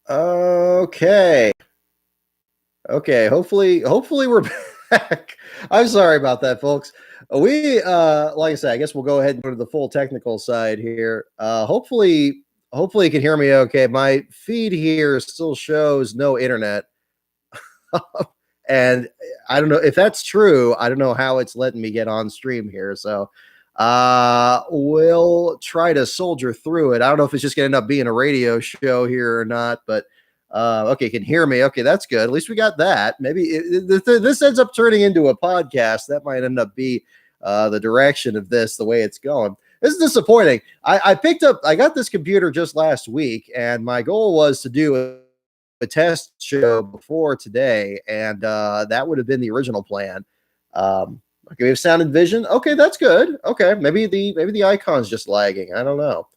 Okay. Okay. Hopefully we're back. I'm sorry about that, folks. Like I said, I guess we'll go ahead and go to the full technical side here. Hopefully you can hear me okay. My feed here still shows no internet. And I don't know if that's true. I don't know how it's letting me get on stream here. So we'll try to soldier through it. I don't know if it's just gonna end up being a radio show here or not, but okay, you can hear me. Okay, that's good. At least we got that. Maybe this ends up turning into a podcast. That might end up be the direction of this, the way it's going. This is disappointing. I got this computer just last week, and my goal was to do a test show before today, and that would have been the original plan. Okay, we have sound and vision. Okay, that's good. Okay, maybe the icon's just lagging. I don't know.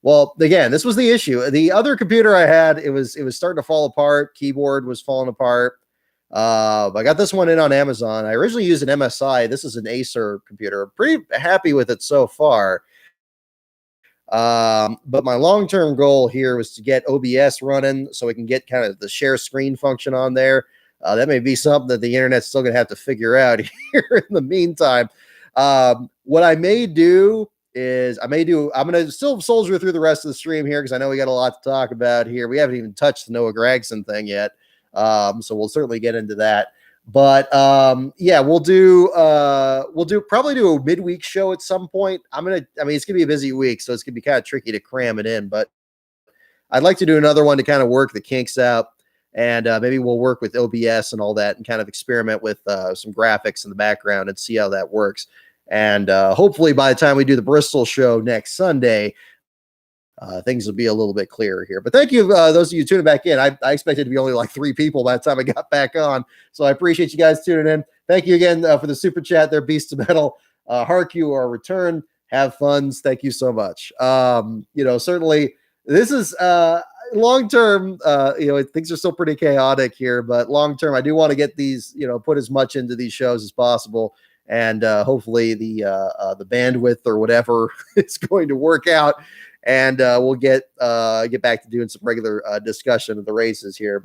Well, again, this was the issue. The other computer I had, it was starting to fall apart. Keyboard was falling apart. I got this one in on Amazon. I originally used an MSI. This is an Acer computer. Pretty happy with it so far. But my long-term goal here was to get OBS running so we can get kind of the share screen function on there. That may be something that the internet's still going to have to figure out here in the meantime. What I may do is I'm going to still soldier through the rest of the stream here because I know we got a lot to talk about here. We haven't even touched the Noah Gragson thing yet. So we'll certainly get into that. But yeah, we'll probably do a midweek show at some point. It's gonna be a busy week, so it's gonna be kind of tricky to cram it in, but I'd like to do another one to kind of work the kinks out. And maybe we'll work with OBS and all that and kind of experiment with some graphics in the background and see how that works. And hopefully by the time we do the Bristol show next Sunday, things will be a little bit clearer here. But thank you, those of you tuning back in. I expected to be only like 3 people by the time I got back on. So I appreciate you guys tuning in. Thank you again for the super chat there, Beast of Metal. Hark you our return. Have fun. Thank you so much. Certainly this is long term. Things are still pretty chaotic here, but long term, I do want to get these, put as much into these shows as possible. And hopefully the bandwidth or whatever is going to work out. And we'll get back to doing some regular discussion of the races here.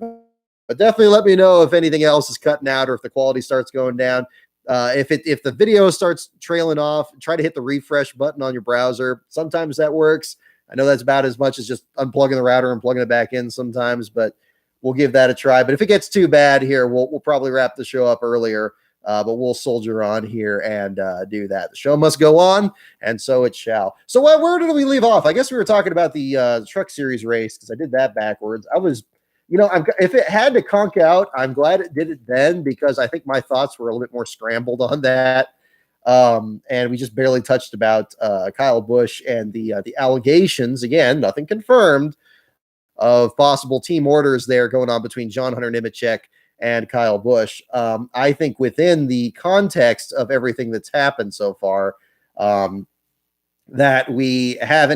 But definitely let me know if anything else is cutting out or if the quality starts going down. If the video starts trailing off, try to hit the refresh button on your browser. Sometimes that works. I know that's about as much as just unplugging the router and plugging it back in sometimes, but we'll give that a try. But if it gets too bad here, we'll probably wrap the show up earlier. But we'll soldier on here and do that. The show must go on, and so it shall. So where did we leave off? I guess we were talking about the Truck Series race because I did that backwards. I was, if it had to conk out, I'm glad it did it then because I think my thoughts were a little bit more scrambled on that. And we just barely touched about Kyle Busch and the allegations. Again, nothing confirmed of possible team orders there going on between John Hunter Nemechek and Kyle Busch. I think within the context of everything that's happened so far, that we have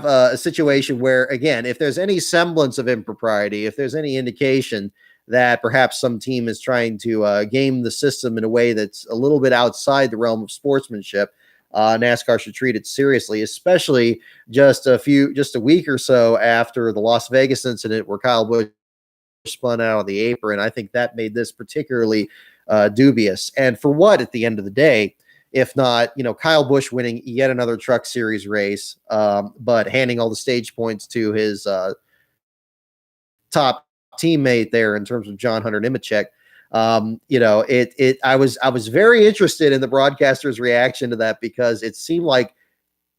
a situation where, again, if there's any semblance of impropriety, if there's any indication that perhaps some team is trying to game the system in a way that's a little bit outside the realm of sportsmanship, NASCAR should treat it seriously, especially just a week or so after the Las Vegas incident where Kyle Busch spun out of the apron. I think that made this particularly dubious. And for what, at the end of the day, if not, Kyle Busch winning yet another Truck Series race, but handing all the stage points to his top teammate there in terms of John Hunter Nemechek. I was very interested in the broadcaster's reaction to that because it seemed like,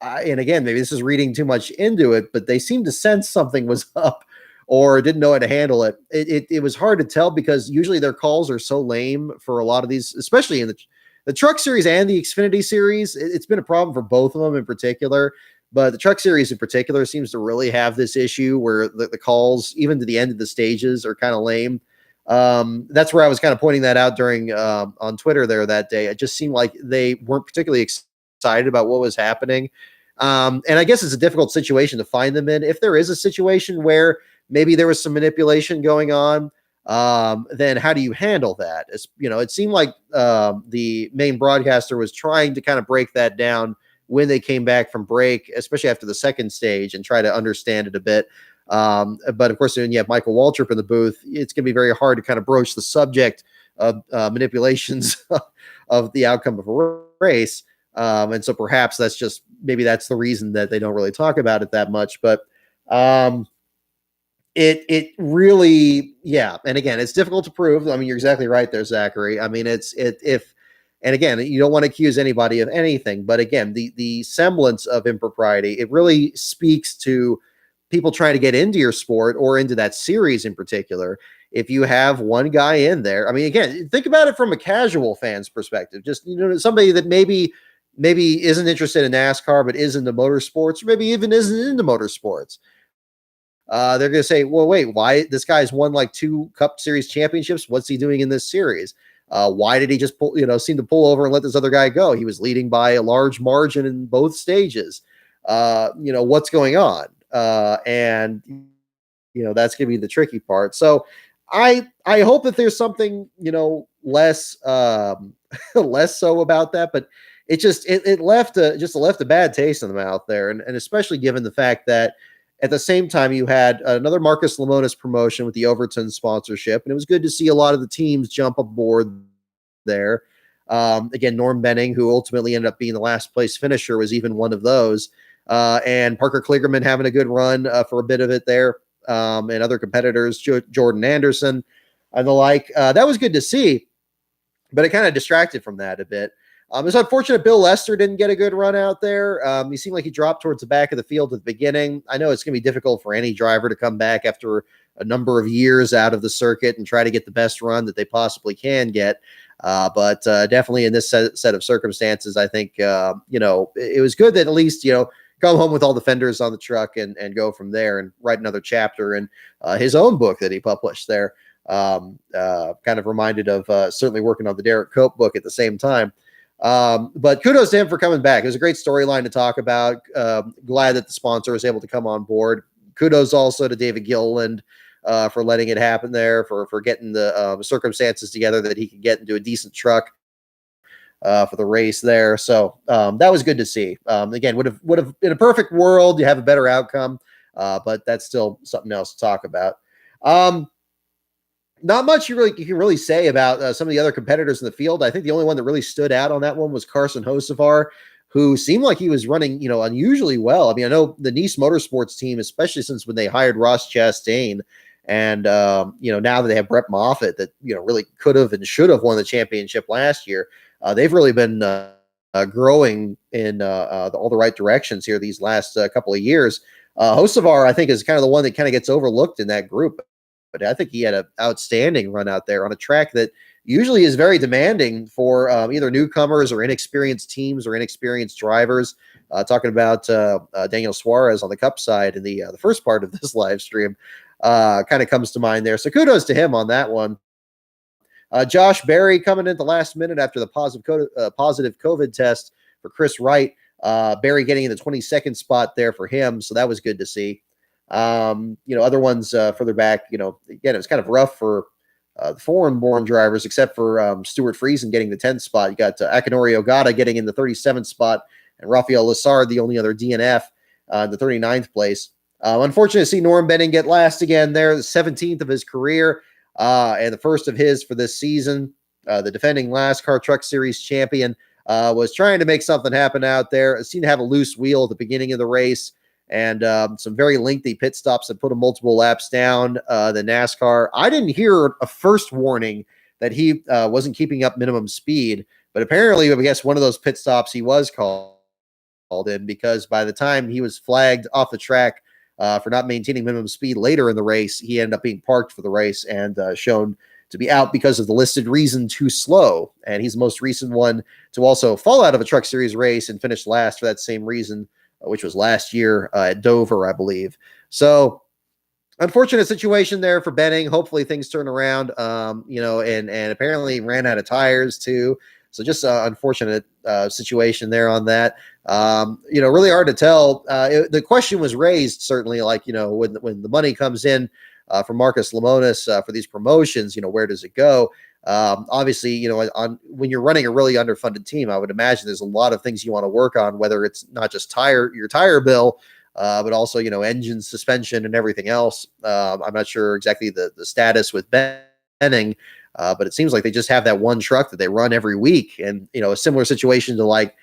and again, maybe this is reading too much into it, but they seemed to sense something was up or didn't know how to handle it. It was hard to tell because usually their calls are so lame for a lot of these, especially in the Truck Series and the Xfinity Series. It's been a problem for both of them in particular, but the Truck Series in particular seems to really have this issue where the calls, even to the end of the stages, are kind of lame. That's where I was kind of pointing that out during on Twitter there that day. It just seemed like they weren't particularly excited about what was happening. And I guess it's a difficult situation to find them in. If there is a situation where maybe there was some manipulation going on, then how do you handle that? It seemed like the main broadcaster was trying to kind of break that down when they came back from break, especially after the second stage, and try to understand it a bit. But of course, when you have Michael Waltrip in the booth, it's going to be very hard to kind of broach the subject of manipulations of the outcome of a race. And so perhaps maybe that's the reason that they don't really talk about it that much. But it really, yeah. And again, it's difficult to prove. I mean, you're exactly right there, Zachary. I mean, and again, you don't want to accuse anybody of anything, but again, the semblance of impropriety, it really speaks to people trying to get into your sport or into that series in particular. If you have one guy in there, I mean, again, think about it from a casual fan's perspective. Just somebody that maybe isn't interested in NASCAR but is into motorsports, or maybe even isn't into motorsports. They're going to say, well, wait, why this guy's won like 2 Cup Series championships? What's he doing in this series? Why did he just seem to pull over and let this other guy go? He was leading by a large margin in both stages. What's going on? And that's going to be the tricky part. So I hope that there's something, less, less so about that, but it left a bad taste in the mouth there. And especially given the fact that at the same time, you had another Marcus Lemonis promotion with the Overton sponsorship, and it was good to see a lot of the teams jump aboard there. Again, Norm Benning, who ultimately ended up being the last place finisher, was even one of those. And Parker Kligerman having a good run for a bit of it there, and other competitors, Jordan Anderson and the like. That was good to see, but it kind of distracted from that a bit. It's unfortunate Bill Lester didn't get a good run out there. He seemed like he dropped towards the back of the field at the beginning. I know it's going to be difficult for any driver to come back after a number of years out of the circuit and try to get the best run that they possibly can get. But definitely in this set of circumstances, I think, it was good that at least, come home with all the fenders on the truck and go from there and write another chapter in his own book that he published there. Kind of reminded of certainly working on the Derek Cope book at the same time. But kudos to him for coming back. It was a great storyline to talk about. Glad that the sponsor was able to come on board. Kudos also to David Gilliland for letting it happen there, for getting the circumstances together that he could get into a decent truck for the race there. So that was good to see. Again, would have in a perfect world, you have a better outcome, but that's still something else to talk about. Not much you can really say about some of the other competitors in the field. I think the only one that really stood out on that one was Carson Hocevar, who seemed like he was running, unusually well. I mean, I know the Nice Motorsports team, especially since when they hired Ross Chastain, and now that they have Brett Moffitt, that really could have and should have won the championship last year. They've really been growing in all the right directions here these last couple of years. Hocevar, I think, is kind of the one that kind of gets overlooked in that group. But I think he had an outstanding run out there on a track that usually is very demanding for either newcomers or inexperienced teams or inexperienced drivers. Talking about Daniel Suarez on the Cup side in the first part of this live stream kind of comes to mind there. So kudos to him on that one. Josh Berry coming in at the last minute after the positive COVID test for Chris Wright. Berry getting in the 22nd spot there for him. So that was good to see. Other ones further back, again, it was kind of rough for the foreign-born drivers, except for Stuart Friesen getting the 10th spot. You got Akinori Ogata getting in the 37th spot, and Rafael Lessard, the only other DNF, in the 39th place. Unfortunate to see Norm Benning get last again there, the 17th of his career, and the first of his for this season. The defending NASCAR Truck Series champion was trying to make something happen out there. It seemed to have a loose wheel at the beginning of the race, and some very lengthy pit stops that put him multiple laps down the NASCAR. I didn't hear a first warning that he wasn't keeping up minimum speed, but apparently, I guess one of those pit stops he was called in, because by the time he was flagged off the track for not maintaining minimum speed later in the race, he ended up being parked for the race and shown to be out because of the listed reason too slow. And he's the most recent one to also fall out of a Truck Series race and finish last for that same reason, which was last year at Dover, I believe. So unfortunate situation there for Benning. Hopefully things turn around, and apparently ran out of tires too. So just an unfortunate situation there on that. Really hard to tell. The question was raised, certainly, like, when the money comes in from Marcus Lemonis for these promotions, where does it go? Obviously, when you're running a really underfunded team, I would imagine there's a lot of things you want to work on, whether it's not just your tire bill, but also, engine, suspension, and everything else. I'm not sure exactly the status with Benning, but it seems like they just have that one truck that they run every week. And, a similar situation to like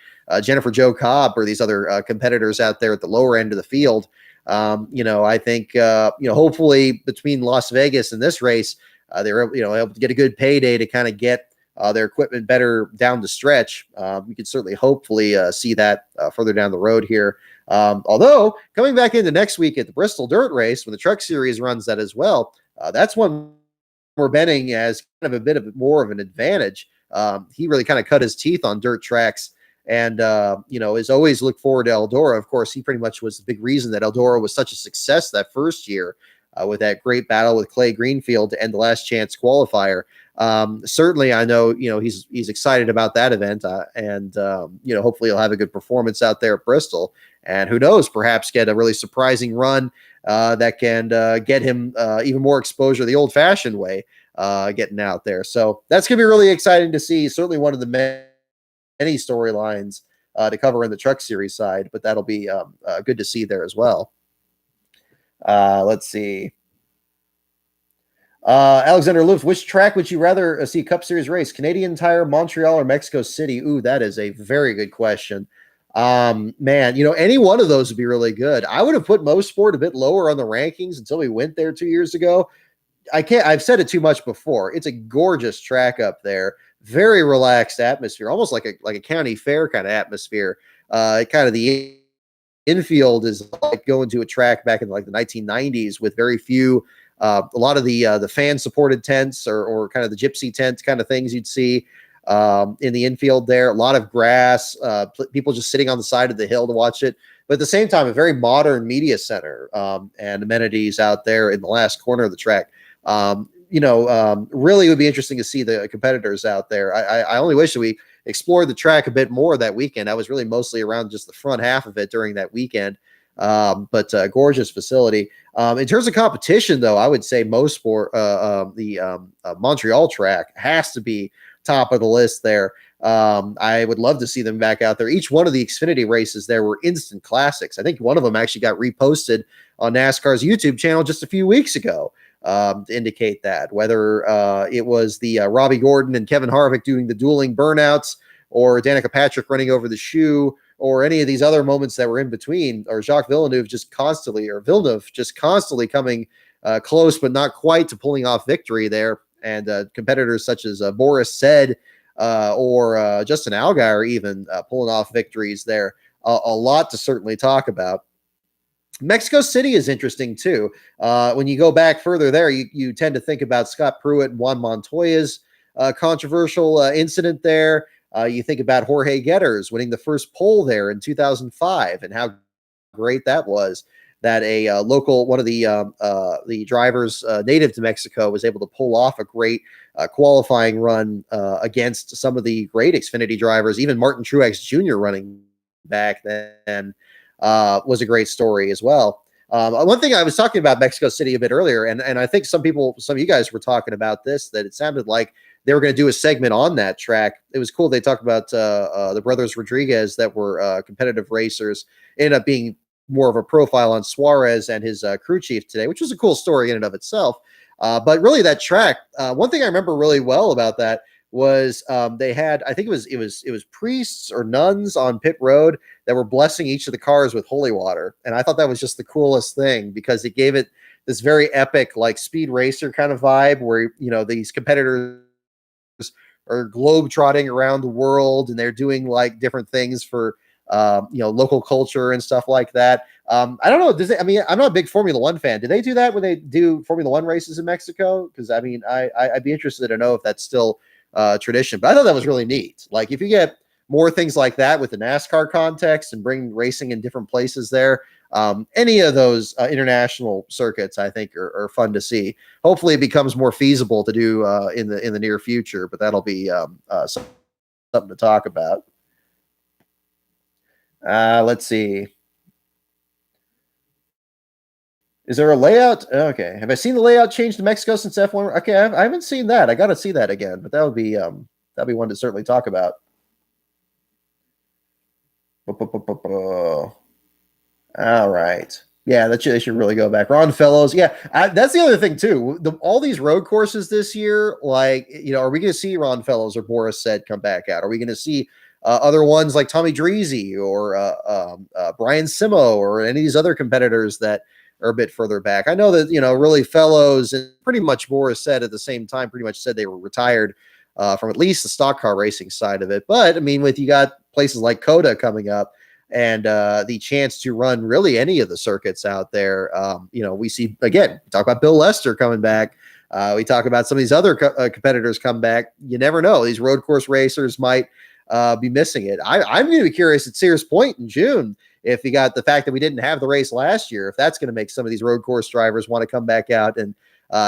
Jennifer Jo Cobb or these other competitors out there at the lower end of the field. I think, hopefully between Las Vegas and this race, they're able to get a good payday to kind of get their equipment better down the stretch. We could certainly hopefully see that further down the road here. Although coming back into next week at the Bristol Dirt Race, when the Truck Series runs that as well, that's one where Benning has kind of a bit of more of an advantage. He really kind of cut his teeth on dirt tracks. And, is always look forward to Eldora. Of course, he pretty much was the big reason that Eldora was such a success that first year with that great battle with Clay Greenfield to end the last chance qualifier. Certainly, I know, he's excited about that event and hopefully he'll have a good performance out there at Bristol. And who knows, perhaps get a really surprising run that can get him even more exposure the old-fashioned way getting out there. So that's going to be really exciting to see. Certainly one of the many storylines to cover in the Truck Series side, but that'll be good to see there as well. Let's see. Alexander Loof, which track would you rather see Cup Series race? Canadian Tire, Montreal, or Mexico City? Ooh, that is a very good question. Man, any one of those would be really good. I would have put Mosport a bit lower on the rankings until we went there 2 years ago. I've said it too much before. It's a gorgeous track up there. Very relaxed atmosphere, almost like a county fair kind of atmosphere. Kind of the infield is like going to a track back in like the 1990s with very few, a lot of the fan supported tents or kind of the gypsy tent kind of things you'd see in the infield there. A lot of grass, people just sitting on the side of the hill to watch it. But at the same time, a very modern media center and amenities out there in the last corner of the track. Really would be interesting to see the competitors out there. I only wish that we explored the track a bit more that weekend. I was really mostly around just the front half of it during that weekend. But gorgeous facility. In terms of competition, though, I would say Mosport, the Montreal track has to be top of the list there. I would love to see them back out there. Each one of the Xfinity races there were instant classics. I think one of them actually got reposted on NASCAR's YouTube channel just a few weeks ago to indicate that, whether it was the Robbie Gordon and Kevin Harvick doing the dueling burnouts, or Danica Patrick running over the shoe, or any of these other moments that were in between, or Jacques Villeneuve just constantly coming close, but not quite to pulling off victory there. And competitors such as Boris Said or Justin Allgaier even pulling off victories there. A lot to certainly talk about. Mexico City is interesting too. When you go back further there, you tend to think about Scott Pruitt and Juan Montoya's controversial incident there. You think about Jorge Getters winning the first pole there in 2005 and how great that was. That a local, one of the drivers native to Mexico was able to pull off a great qualifying run against some of the great Xfinity drivers, even Martin Truex Jr. running back then. Was a great story as well. One thing I was talking about Mexico City a bit earlier, and I think some of you guys were talking about this, that it sounded like they were going to do a segment on that track. It was cool. They talked about the brothers Rodriguez that were competitive racers. It ended up being more of a profile on Suarez and his crew chief today, which was a cool story in and of itself. But really that track, one thing I remember really well about that was they had, I think it was priests or nuns on pit road that were blessing each of the cars with holy water. And I thought that was just the coolest thing because it gave it this very epic, like speed racer kind of vibe where, these competitors are globe trotting around the world and they're doing like different things for, local culture and stuff like that. I don't know. I'm not a big Formula One fan. Do they do that when they do Formula One races in Mexico? Because I'd be interested to know if that's still tradition. But I thought that was really neat. Like if you get more things like that with the NASCAR context and bring racing in different places there, any of those international circuits, I think, are fun to see. Hopefully, it becomes more feasible to do in the near future. But that'll be something to talk about. Let's see. Is there a layout? Okay. Have I seen the layout change to Mexico since F1? Okay, I haven't seen that. I got to see that again, but that'll be one to certainly talk about. All right. Yeah, they should really go back. Ron Fellows. Yeah, that's the other thing too. All these road courses this year, like, are we going to see Ron Fellows or Boris said come back out? Are we going to see other ones like Tommy Dreesy or Brian Simo or any of these other competitors that are a bit further back? I know that really Fellows and pretty much Boris said at the same time pretty much said they were retired from at least the stock car racing side of it. But I mean, with you got places like Coda coming up and the chance to run really any of the circuits out there. We see, again, we talk about Bill Lester coming back. We talk about some of these other competitors come back. You never know. These road course racers might be missing it. I'm going to be curious at Sears Point in June if you got the fact that we didn't have the race last year, if that's going to make some of these road course drivers want to come back out and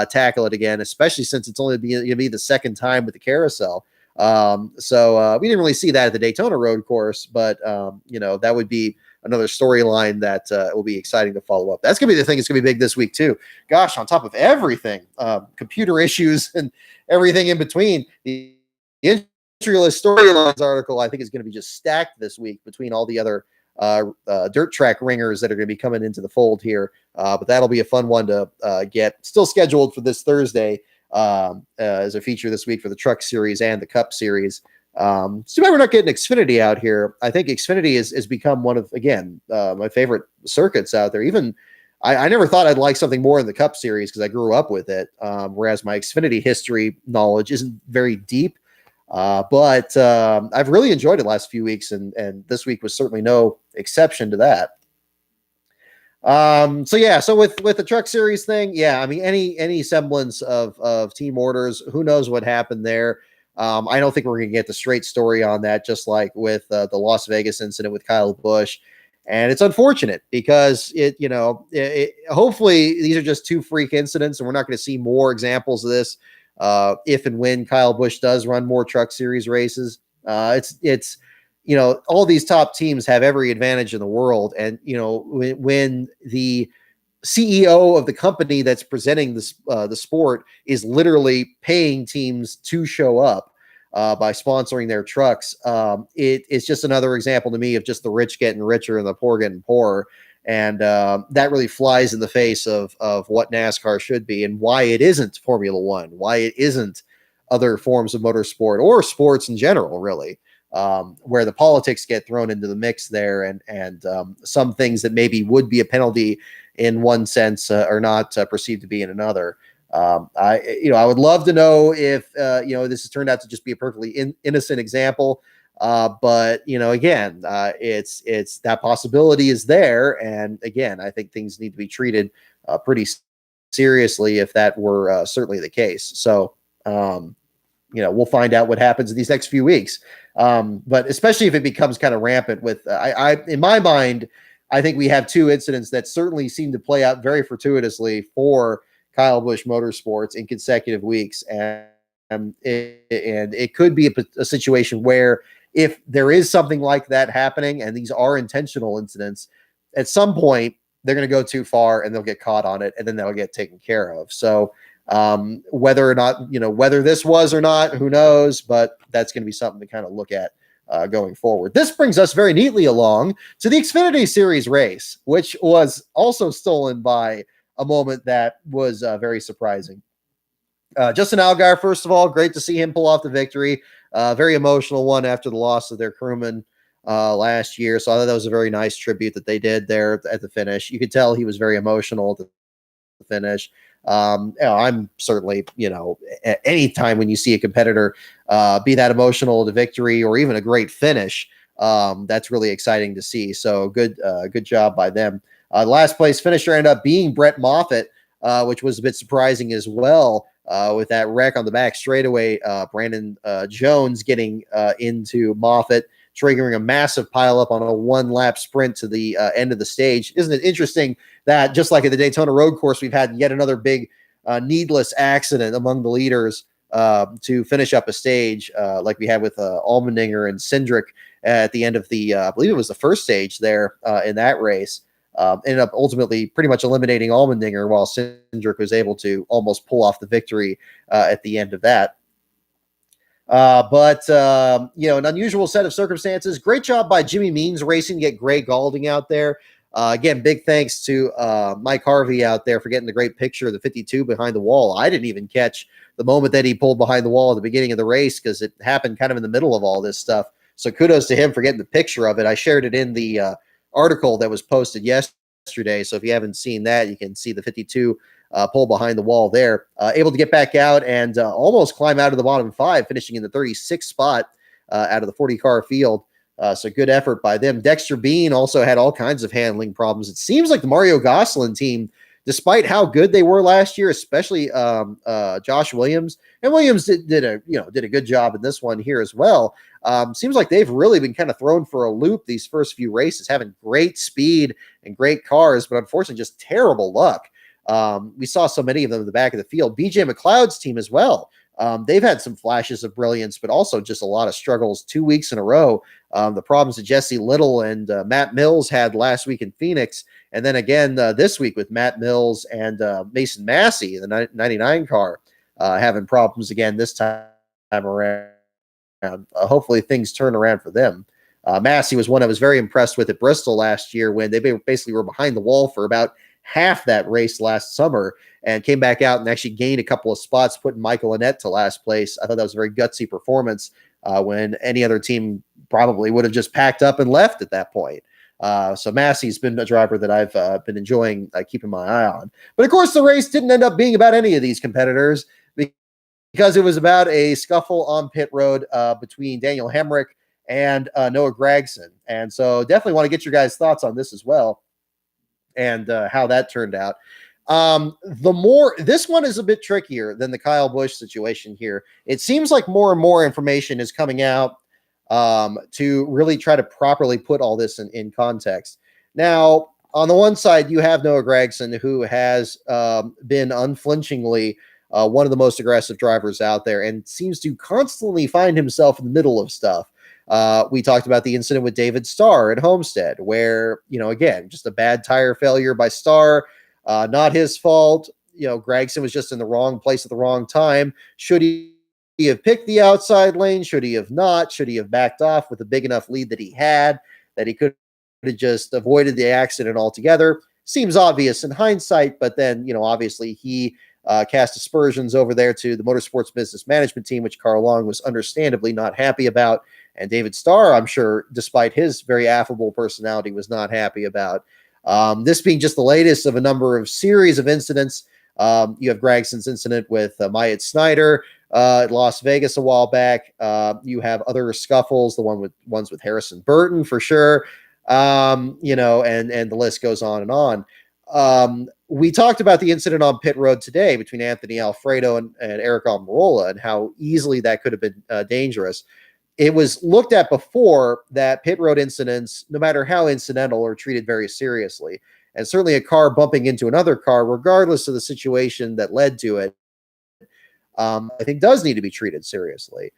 tackle it again, especially since it's only going to be the second time with the carousel. So we didn't really see that at the Daytona road course, but that would be another storyline that will be exciting to follow up. That's going to be the thing that's going to be big this week too. Gosh, on top of everything, computer issues and everything in between, the Entry List Storylines article, I think, is going to be just stacked this week between all the other dirt track ringers that are going to be coming into the fold here. But that'll be a fun one to get. Still scheduled for this Thursday as a feature this week for the Truck Series and the Cup Series. So we're not getting Xfinity out here. I think Xfinity has become one of, again, my favorite circuits out there. Even I never thought I'd like something more in the Cup Series because I grew up with it, whereas my Xfinity history knowledge isn't very deep. But I've really enjoyed it the last few weeks, and this week was certainly no exception to that. So with the Truck Series thing, I mean, any semblance of team orders, who knows what happened there. I don't think we're going to get the straight story on that, just like with the Las Vegas incident with Kyle Busch. And it's unfortunate because hopefully these are just two freak incidents and we're not going to see more examples of this if and when Kyle Busch does run more Truck Series races. It's all these top teams have every advantage in the world. And, when the CEO of the company that's presenting this, the sport is literally paying teams to show up by sponsoring their trucks, it's just another example to me of just the rich getting richer and the poor getting poorer. And that really flies in the face of what NASCAR should be and why it isn't Formula One, why it isn't other forms of motorsport or sports in general, really. Where the politics get thrown into the mix there, and some things that maybe would be a penalty in one sense are not perceived to be in another. I would love to know if this has turned out to just be a perfectly innocent example, but again, it's that possibility is there, and again, I think things need to be treated pretty seriously if that were certainly the case. So. We'll find out what happens in these next few weeks. But especially if it becomes kind of rampant with, in my mind, I think we have two incidents that certainly seem to play out very fortuitously for Kyle Busch Motorsports in consecutive weeks. And it could be a situation where if there is something like that happening, and these are intentional incidents, at some point they're going to go too far and they'll get caught on it and then they'll get taken care of. So, whether or not, whether this was or not, who knows, but that's going to be something to kind of look at going forward. This brings us very neatly along to the Xfinity Series race, which was also stolen by a moment that was very surprising. Justin Allgaier, first of all, great to see him pull off the victory. Very emotional one after the loss of their crewman last year. So I thought that was a very nice tribute that they did there at the finish. You could tell he was very emotional at the finish. I'm certainly, at any time when you see a competitor be that emotional to victory or even a great finish, that's really exciting to see. So good job by them. Last place finisher ended up being Brett Moffitt, which was a bit surprising as well. With that wreck on the back straightaway, Brandon Jones getting into Moffitt, triggering a massive pileup on a one-lap sprint to the end of the stage. Isn't it interesting that just like at the Daytona road course, we've had yet another big needless accident among the leaders to finish up a stage like we had with Allmendinger and Cindric at the end of the, I believe it was the first stage there in that race. Ended up ultimately pretty much eliminating Allmendinger while Cindric was able to almost pull off the victory at the end of that. But an unusual set of circumstances. Great job by Jimmy Means Racing to get Gray Galding out there. Again, big thanks to Mike Harvey out there for getting the great picture of the 52 behind the wall. I didn't even catch the moment that he pulled behind the wall at the beginning of the race because it happened kind of in the middle of all this stuff. So kudos to him for getting the picture of it. I shared it in the article that was posted yesterday. So if you haven't seen that, you can see the 52 pull behind the wall there. Able to get back out and almost climb out of the bottom five, finishing in the 36th spot out of the 40-car field. So good effort by them. Dexter Bean also had all kinds of handling problems. It seems like the Mario Gosselin team, despite how good they were last year, especially Josh Williams, and Williams did a good job in this one here as well. Seems like they've really been kind of thrown for a loop these first few races, having great speed and great cars, but unfortunately just terrible luck. We saw so many of them in the back of the field. BJ McLeod's team as well. They've had some flashes of brilliance, but also just a lot of struggles 2 weeks in a row. The problems that Jesse Little and Matt Mills had last week in Phoenix, and then again this week with Matt Mills and Mason Massey, the 99 car, having problems again this time around. Hopefully things turn around for them. Massey was one I was very impressed with at Bristol last year when they basically were behind the wall for about half that race last summer and came back out and actually gained a couple of spots, putting Michael Annett to last place. I thought that was a very gutsy performance when any other team probably would have just packed up and left at that point. So Massey's been a driver that I've been enjoying keeping my eye on. But of course, the race didn't end up being about any of these competitors because it was about a scuffle on pit road between Daniel Hemrick and Noah Gragson. And so definitely want to get your guys' thoughts on this as well and how that turned out. This one is a bit trickier than the Kyle Busch situation here. It seems like more and more information is coming out to really try to properly put all this in context. Now, on the one side, you have Noah Gragson, who has been unflinchingly one of the most aggressive drivers out there and seems to constantly find himself in the middle of stuff. We talked about the incident with David Starr at Homestead, where, again, just a bad tire failure by Starr, not his fault. Gragson was just in the wrong place at the wrong time. Should he have picked the outside lane? Should he have not? Should he have backed off with a big enough lead that he had, that he could have just avoided the accident altogether? Seems obvious in hindsight, but then, obviously he cast aspersions over there to the Motorsports Business Management Team, which Carl Long was understandably not happy about. And David Starr, I'm sure, despite his very affable personality, was not happy about. This being just the latest of a number of series of incidents. You have Gragson's incident with Myatt Snyder at Las Vegas a while back. You have other scuffles, the ones with Harrison Burton for sure. And the list goes on and on. We talked about the incident on pit road today between Anthony Alfredo and Eric Almirola and how easily that could have been dangerous. It was looked at before that pit road incidents, no matter how incidental, are treated very seriously. And certainly a car bumping into another car, regardless of the situation that led to it, I think does need to be treated seriously.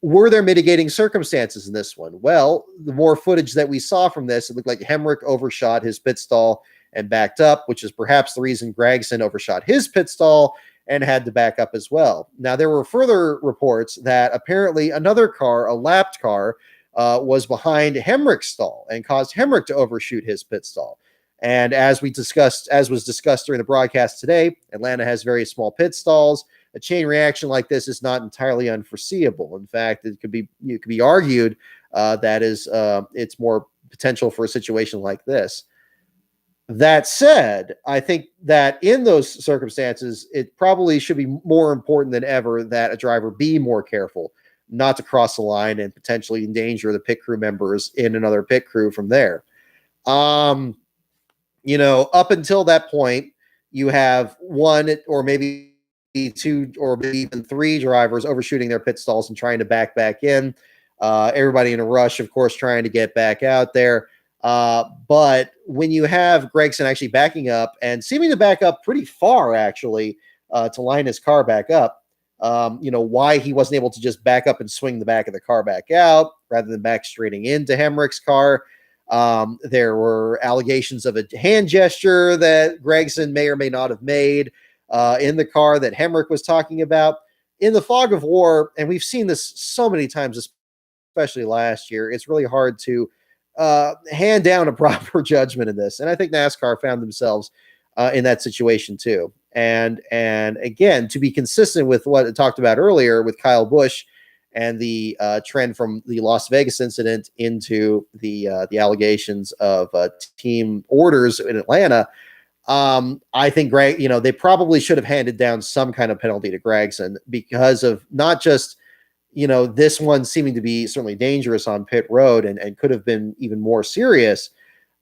Were there mitigating circumstances in this one? Well, the more footage that we saw from this, it looked like Hemrick overshot his pit stall and backed up, which is perhaps the reason Gragson overshot his pit stall and had to back up as well. Now, there were further reports that apparently another car, a lapped car, was behind Hemrick's stall and caused Hemrick to overshoot his pit stall. And as was discussed during the broadcast today, Atlanta has very small pit stalls. A chain reaction like this is not entirely unforeseeable. In fact, it could be argued that it's more potential for a situation like this. That said, I think that in those circumstances, it probably should be more important than ever that a driver be more careful not to cross the line and potentially endanger the pit crew members in another pit crew from there. Up until that point, you have one or maybe two or maybe even three drivers overshooting their pit stalls and trying to back in. Everybody in a rush, of course, trying to get back out there. But when you have Gragson actually backing up and seeming to back up pretty far, actually, to line his car back up, why he wasn't able to just back up and swing the back of the car back out rather than back straighting into Hemrick's car. There were allegations of a hand gesture that Gragson may or may not have made in the car that Hemrick was talking about. In the fog of war, and we've seen this so many times, especially last year, it's really hard to hand down a proper judgment in this. And I think NASCAR found themselves in that situation too. And again, to be consistent with what I talked about earlier with Kyle Busch and the trend from the Las Vegas incident into the allegations of team orders in Atlanta, I think they probably should have handed down some kind of penalty to Gragson because of not just this one seeming to be certainly dangerous on pit road and could have been even more serious.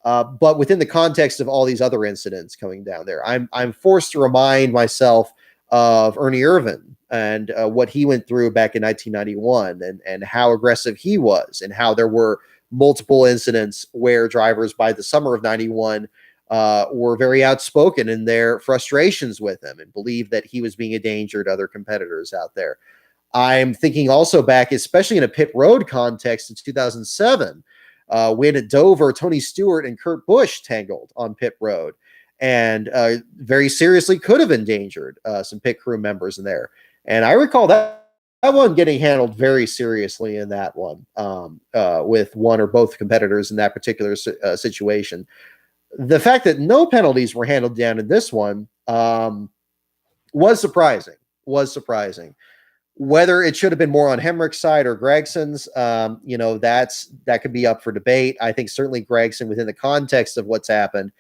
But within the context of all these other incidents coming down there, I'm forced to remind myself of Ernie Irvan and what he went through back in 1991 and how aggressive he was and how there were multiple incidents where drivers by the summer of 91 were very outspoken in their frustrations with him and believed that he was being a danger to other competitors out there. I'm thinking also back, especially in a pit road context in 2007, when at Dover, Tony Stewart and Kurt Busch tangled on pit road and very seriously could have endangered some pit crew members in there. And I recall that one getting handled very seriously in that one with one or both competitors in that particular situation. The fact that no penalties were handled down in this one was surprising. Whether it should have been more on Hemrick's side or Gragson's, that could be up for debate. I think certainly Gragson, within the context of what's happened,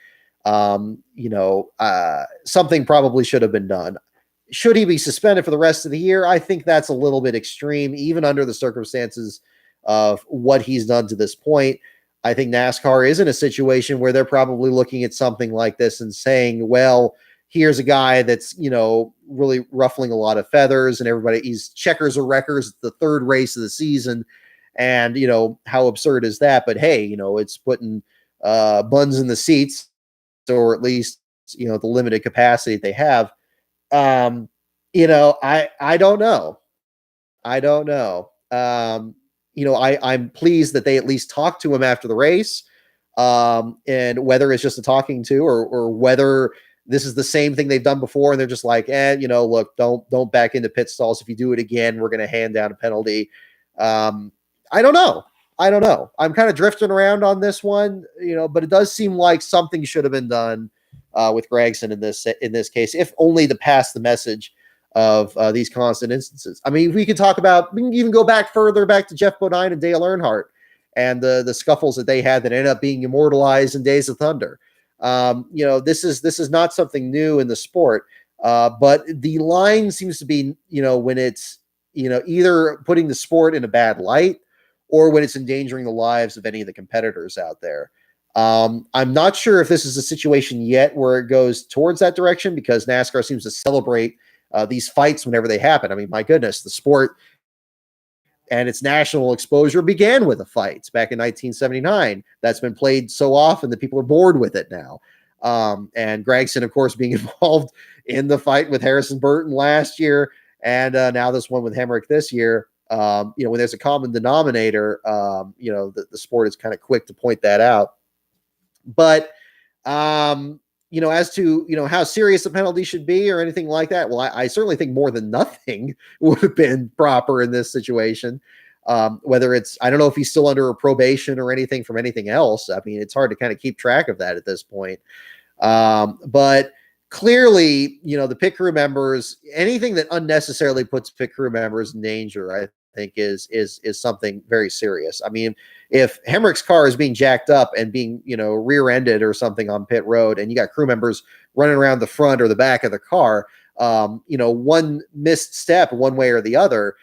something probably should have been done. Should he be suspended for the rest of the year? I think that's a little bit extreme, even under the circumstances of what he's done to this point. I think NASCAR is in a situation where they're probably looking at something like this and saying, well, here's a guy that's, really ruffling a lot of feathers and he's checkers or wreckers the third race of the season. And, how absurd is that? But hey, it's putting buns in the seats, or at least, the limited capacity they have. I don't know. I'm pleased that they at least talked to him after the race. And whether it's just a talking to or whether this is the same thing they've done before and they're just like, look, don't back into pit stalls. If you do it again, we're going to hand down a penalty. I don't know. I'm kind of drifting around on this one, but it does seem like something should have been done with Gragson in this case, if only to pass the message of these constant instances. I mean, we can even go back further back to Jeff Bodine and Dale Earnhardt and the scuffles that they had that ended up being immortalized in Days of Thunder. This is not something new in the sport, but the line seems to be, when it's, either putting the sport in a bad light or when it's endangering the lives of any of the competitors out there. I'm not sure if this is a situation yet where it goes towards that direction because NASCAR seems to celebrate these fights whenever they happen. I mean, my goodness, the sport and its national exposure began with a fight back in 1979. That's been played so often that people are bored with it now. And Gragson, of course, being involved in the fight with Harrison Burton last year, and now this one with Hemrick this year. When there's a common denominator, the sport is kind of quick to point that out. But as to how serious the penalty should be or anything like that, well, I certainly think more than nothing would have been proper in this situation. Whether it's, I don't know if he's still under a probation or anything from anything else. I mean, it's hard to kind of keep track of that at this point. But clearly, the pit crew members, anything that unnecessarily puts pit crew members in danger, I think is something very serious. I mean, if Hemrick's car is being jacked up and being, rear-ended or something on pit road, and you got crew members running around the front or the back of the car, one missed step one way or the other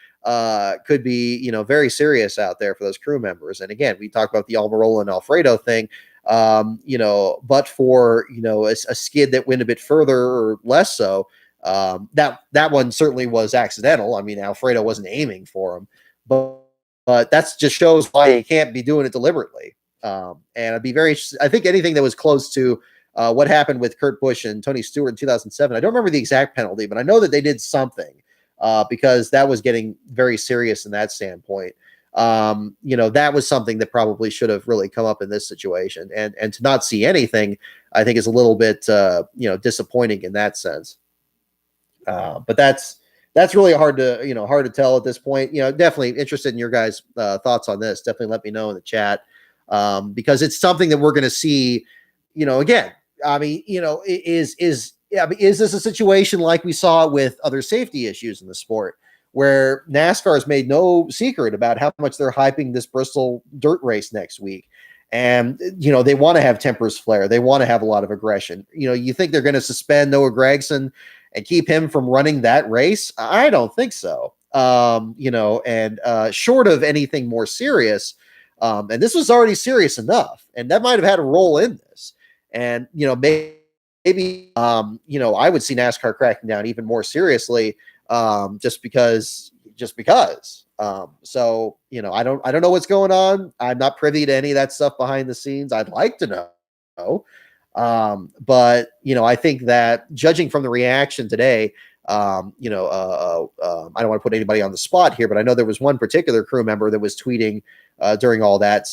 could be, very serious out there for those crew members. And again, we talked about the Almirola and Alfredo thing, but for, a skid that went a bit further or less so, that one certainly was accidental. I mean, Alfredo wasn't aiming for him, but that just shows why you can't be doing it deliberately. And I think anything that was close to what happened with Kurt Busch and Tony Stewart in 2007, I don't remember the exact penalty, but I know that they did something because that was getting very serious in that standpoint. That was something that probably should have really come up in this situation, and to not see anything, I think is a little bit, disappointing in that sense. But that's really hard to tell at this point. Definitely interested in your guys' thoughts on this. Definitely let me know in the chat. because it's something that we're going to see, again. I mean, is this a situation like we saw with other safety issues in the sport, where NASCAR has made no secret about how much they're hyping this Bristol dirt race next week? And, they want to have tempers flare. They want to have a lot of aggression. You think they're going to suspend Noah Gragson and keep him from running that race? I don't think so. And short of anything more serious, and this was already serious enough, and that might have had a role in this. And, maybe, I would see NASCAR cracking down even more seriously, just because. So, I don't know what's going on. I'm not privy to any of that stuff behind the scenes. I'd like to know. But, I think that judging from the reaction today, I don't want to put anybody on the spot here, but I know there was one particular crew member that was tweeting during all that,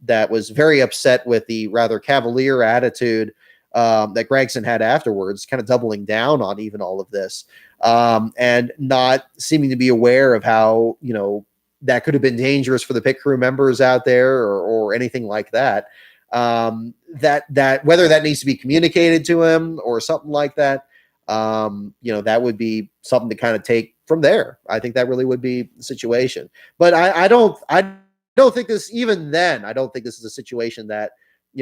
that was very upset with the rather cavalier attitude that Gragson had afterwards, kind of doubling down on even all of this, and not seeming to be aware of how, that could have been dangerous for the pit crew members out there, or anything like that. That whether that needs to be communicated to him or something like that, that would be something to kind of take from there. I think that really would be the situation. But I don't think this, even then, I don't think this is a situation that,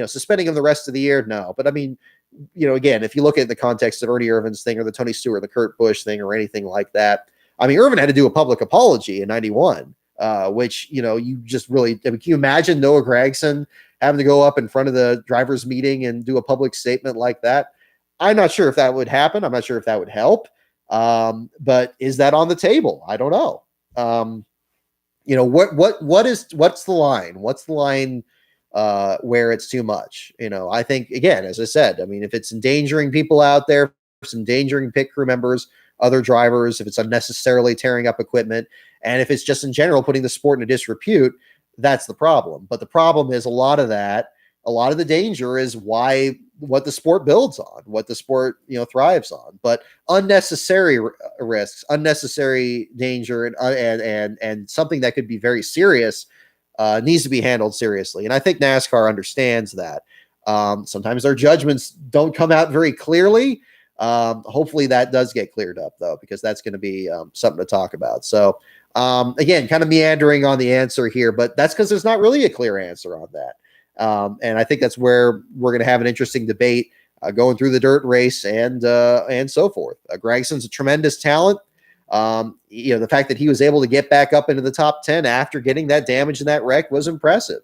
suspending him the rest of the year, no. But I mean, again, if you look at the context of Ernie Irvin's thing, or the Tony Stewart, the Kurt Busch thing, or anything like that, I mean, Irvin had to do a public apology in '91, which, you just really, I mean, can you imagine Noah Gragson having to go up in front of the drivers' meeting and do a public statement like that? I'm not sure if that would happen. I'm not sure if that would help. But is that on the table? I don't know. What's the line? What's the line where it's too much? I think, again, as I said, I mean, if it's endangering people out there, if it's endangering pit crew members, other drivers, if it's unnecessarily tearing up equipment, and if it's just in general putting the sport in a disrepute, that's the problem. But the problem is a lot of the danger is what the sport builds on, what the sport, thrives on. But unnecessary risks, unnecessary danger, and something that could be very serious needs to be handled seriously. And I think NASCAR understands that. Sometimes their judgments don't come out very clearly. Hopefully that does get cleared up, though, because that's going to be something to talk about. So, again, kind of meandering on the answer here, but that's because there's not really a clear answer on that. And I think that's where we're going to have an interesting debate going through the dirt race and so forth. Gragson's a tremendous talent. The fact that he was able to get back up into the top 10 after getting that damage in that wreck was impressive.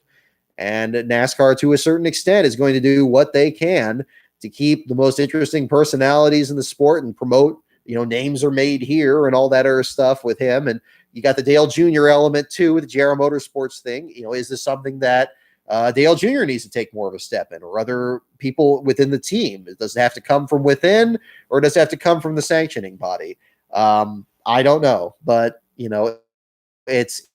And NASCAR, to a certain extent, is going to do what they can to keep the most interesting personalities in the sport and promote, names are made here and all that other stuff with him. And you got the Dale Jr. element too, with the JR Motorsports thing. Is this something that Dale Jr. needs to take more of a step in, or other people within the team? Does it have to come from within, or does it have to come from the sanctioning body? I don't know, but it's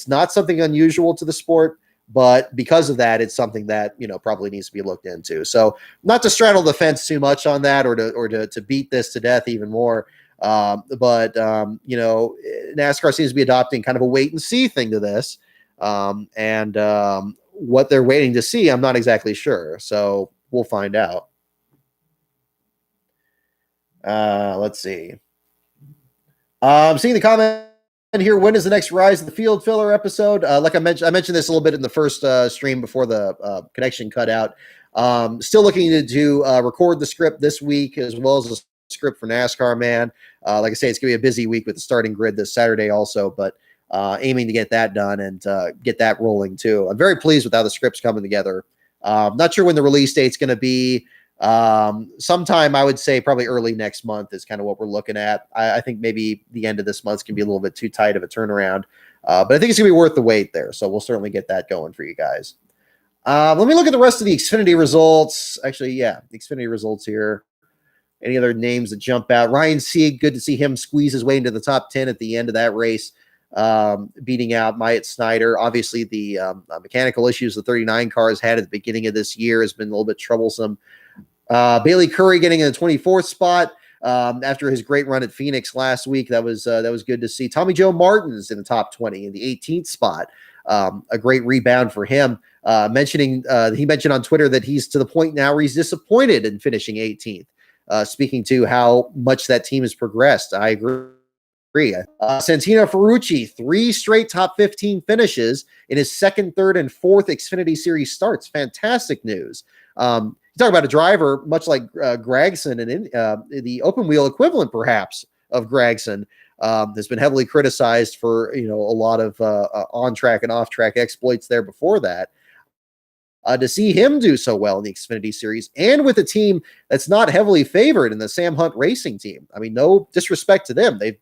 not something unusual to the sport, but because of that, it's something that, probably needs to be looked into. So not to straddle the fence too much on that, or to beat this to death even more. But NASCAR seems to be adopting kind of a wait and see thing to this. And what they're waiting to see, I'm not exactly sure. So we'll find out. Let's see. I'm seeing the comment here. When is the next Rise of the Field filler episode? Like I mentioned this a little bit in the first stream before the connection cut out. Still looking to record the script this week, as well as the script for NASCAR, man. Like I say, it's going to be a busy week with the starting grid this Saturday also, but aiming to get that done and get that rolling too. I'm very pleased with how the script's coming together. Not sure when the release date's going to be. Sometime, I would say probably early next month is kind of what we're looking at. I think maybe the end of this month can be a little bit too tight of a turnaround, but I think it's gonna be worth the wait there. So we'll certainly get that going for you guys. Let me look at the rest of the Xfinity results. Actually, yeah, the Xfinity results here. Any other names that jump out? Ryan Sieg, good to see him squeeze his way into the top 10 at the end of that race, beating out Myatt Snyder. Obviously, the mechanical issues the 39 cars had at the beginning of this year has been a little bit troublesome. Bailey Curry getting in the 24th spot after his great run at Phoenix last week. That was good to see. Tommy Joe Martin's in the top 20 in the 18th spot. A great rebound for him. He mentioned on Twitter that he's to the point now where he's disappointed in finishing 18th. Speaking to how much that team has progressed, I agree. Santino Ferrucci, 3 straight top 15 finishes in his second, third, and fourth Xfinity Series starts. Fantastic news. You talk about a driver much like Gragson and the open wheel equivalent, perhaps, of Gragson. Has been heavily criticized for a lot of on-track and off-track exploits there before that. To see him do so well in the Xfinity Series and with a team that's not heavily favored in the Sam Hunt Racing team. I mean, no disrespect to them. They've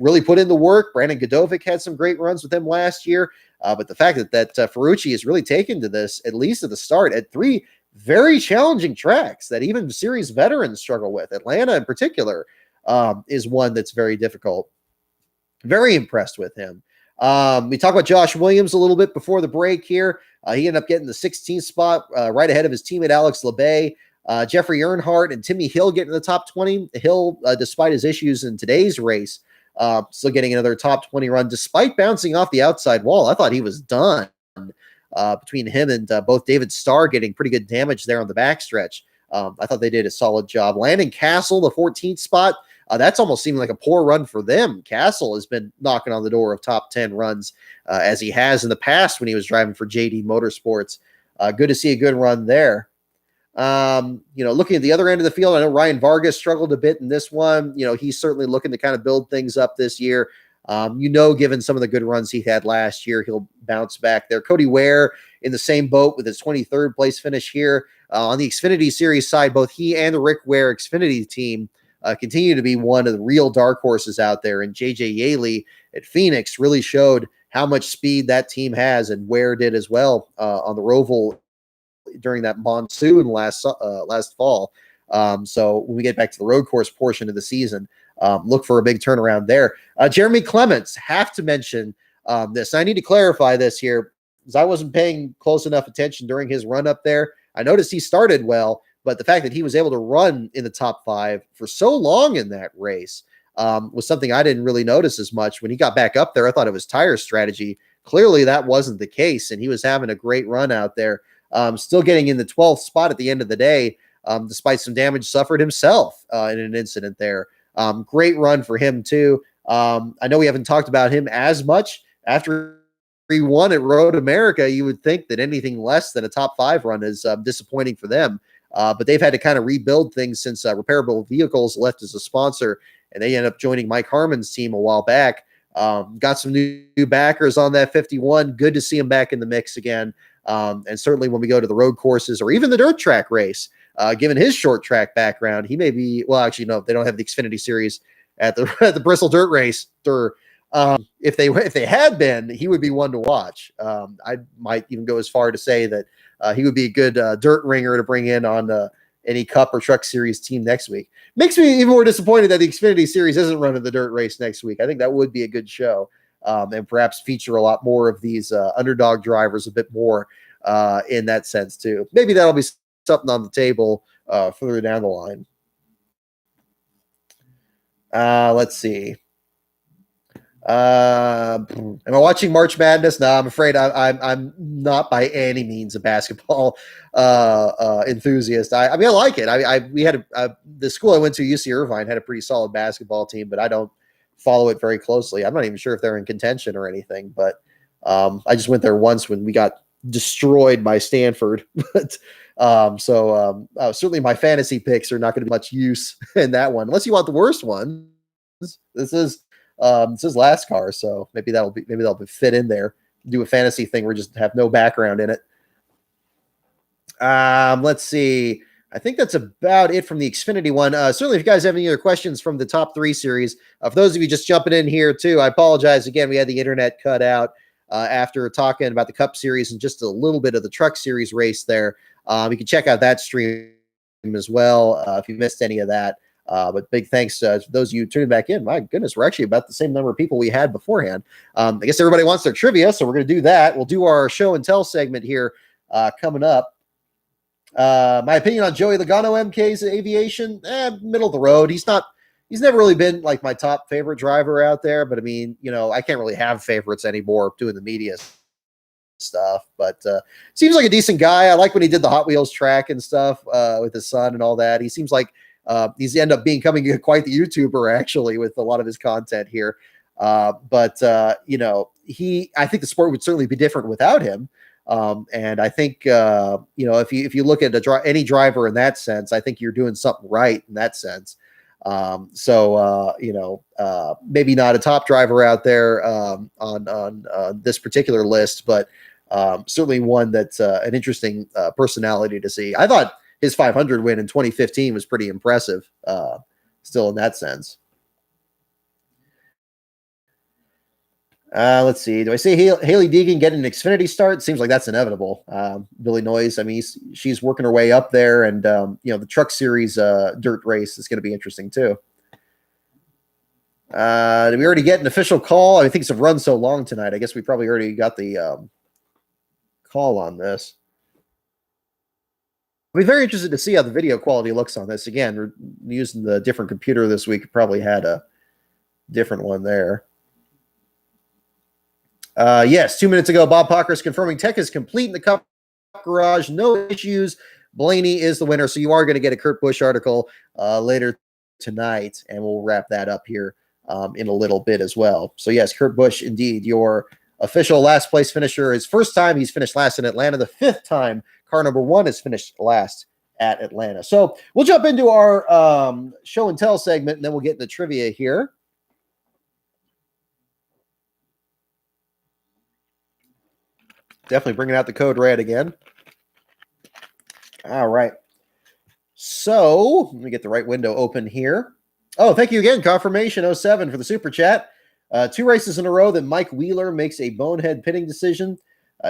really put in the work. Brandon Godovic had some great runs with them last year. But the fact that Ferrucci has really taken to this, at least at the start, at 3 very challenging tracks that even series veterans struggle with. Atlanta in particular is one that's very difficult. Very impressed with him. We talked about Josh Williams a little bit before the break here. He ended up getting the 16th spot right ahead of his teammate Alex LeBay. Jeffrey Earnhardt and Timmy Hill getting the top 20. Hill, despite his issues in today's race, still getting another top 20 run despite bouncing off the outside wall. I thought he was done between him and both David Starr getting pretty good damage there on the backstretch. I thought they did a solid job. Landon Castle, the 14th spot. That's almost seeming like a poor run for them. Castle has been knocking on the door of top 10 runs as he has in the past when he was driving for JD Motorsports. Good to see a good run there. Looking at the other end of the field, I know Ryan Vargas struggled a bit in this one. He's certainly looking to kind of build things up this year. Given some of the good runs he had last year, he'll bounce back there. Cody Ware in the same boat with his 23rd place finish here. On the Xfinity Series side, both he and the Rick Ware Xfinity team continue to be one of the real dark horses out there. And JJ Yaley at Phoenix really showed how much speed that team has, and Ware did as well on the Roval during that monsoon last fall. So when we get back to the road course portion of the season, look for a big turnaround there. Jeremy Clements, have to mention this. I need to clarify this here because I wasn't paying close enough attention during his run up there. I noticed he started well, but the fact that he was able to run in the top 5 for so long in that race was something I didn't really notice as much. When he got back up there, I thought it was tire strategy. Clearly that wasn't the case, and he was having a great run out there. Still getting in the 12th spot at the end of the day, despite some damage suffered himself in an incident there. Great run for him too. I know we haven't talked about him as much. After he won at Road America, you would think that anything less than a top 5 run is disappointing for them. But they've had to kind of rebuild things since Repairable Vehicles left as a sponsor, and they ended up joining Mike Harmon's team a while back. Got some new backers on that 51. Good to see him back in the mix again. And certainly when we go to the road courses or even the dirt track race, given his short track background, he may be, well, actually, no, they don't have the Xfinity Series at the Bristol Dirt Race. If they had been, he would be one to watch. I might even go as far to say that he would be a good dirt ringer to bring in on any Cup or Truck Series team next week. Makes me even more disappointed that the Xfinity Series isn't running the dirt race next week. I think that would be a good show, and perhaps feature a lot more of these underdog drivers a bit more in that sense too. Maybe that'll be something on the table further down the line. Let's see. Am I watching March Madness? No, I'm afraid I'm not by any means a basketball enthusiast. I mean, I like it. We had the school I went to, UC Irvine, had a pretty solid basketball team, but I don't follow it very closely. I'm not even sure if they're in contention or anything, but I just went there once when we got destroyed by Stanford. But certainly my fantasy picks are not going to be much use in that one, unless you want the worst one. This is LASCAR, so maybe that'll fit in there. Do a fantasy thing where just have no background in it. Let's see. I think that's about it from the Xfinity one. Certainly, if you guys have any other questions from the top 3 series, for those of you just jumping in here too, I apologize again. We had the internet cut out after talking about the Cup Series and just a little bit of the Truck Series race there. You can check out that stream as well if you missed any of that. But big thanks to those of you tuning back in. My goodness, we're actually about the same number of people we had beforehand. I guess everybody wants their trivia, so we're going to do that. We'll do our show and tell segment here coming up. My opinion on Joey Logano MK's aviation, middle of the road. He's never really been like my top favorite driver out there, but I mean, I can't really have favorites anymore doing the media stuff, but seems like a decent guy. I like when he did the Hot Wheels track and stuff with his son and all that. He seems like he's end up becoming quite the YouTuber actually with a lot of his content here. But you know, I think the sport would certainly be different without him. And I think you know, if you look at any driver in that sense, I think you're doing something right in that sense. You know, maybe not a top driver out there on this particular list, but certainly one that's an interesting personality to see. I thought his 500 win in 2015 was pretty impressive, still in that sense. Let's see. Do I see Haley Deegan getting an Xfinity start? Seems like that's inevitable. Billy Noyes, I mean, she's working her way up there, and you know, the Truck Series dirt race is going to be interesting too. Did we already get an official call? I think it's run so long tonight. I guess we probably already got the call on this. I'll be very interested to see how the video quality looks on this. Again, we're using the different computer this week. Probably had a different one there. Yes, 2 minutes ago, Bob Pockers confirming tech is complete in the Cup Garage. No issues. Blaney is the winner. So you are going to get a Kurt Busch article later tonight, and we'll wrap that up here in a little bit as well. So yes, Kurt Busch, indeed, your official last place finisher. His first time he's finished last in Atlanta. The fifth time car number one has finished last at Atlanta. So we'll jump into our show and tell segment, and then we'll get into trivia here. Definitely bringing out the code red again. All right. So let me get the right window open here. Oh, thank you again, Confirmation 07 for the super chat. 2 races in a row that Mike Wheeler makes a bonehead pitting decision.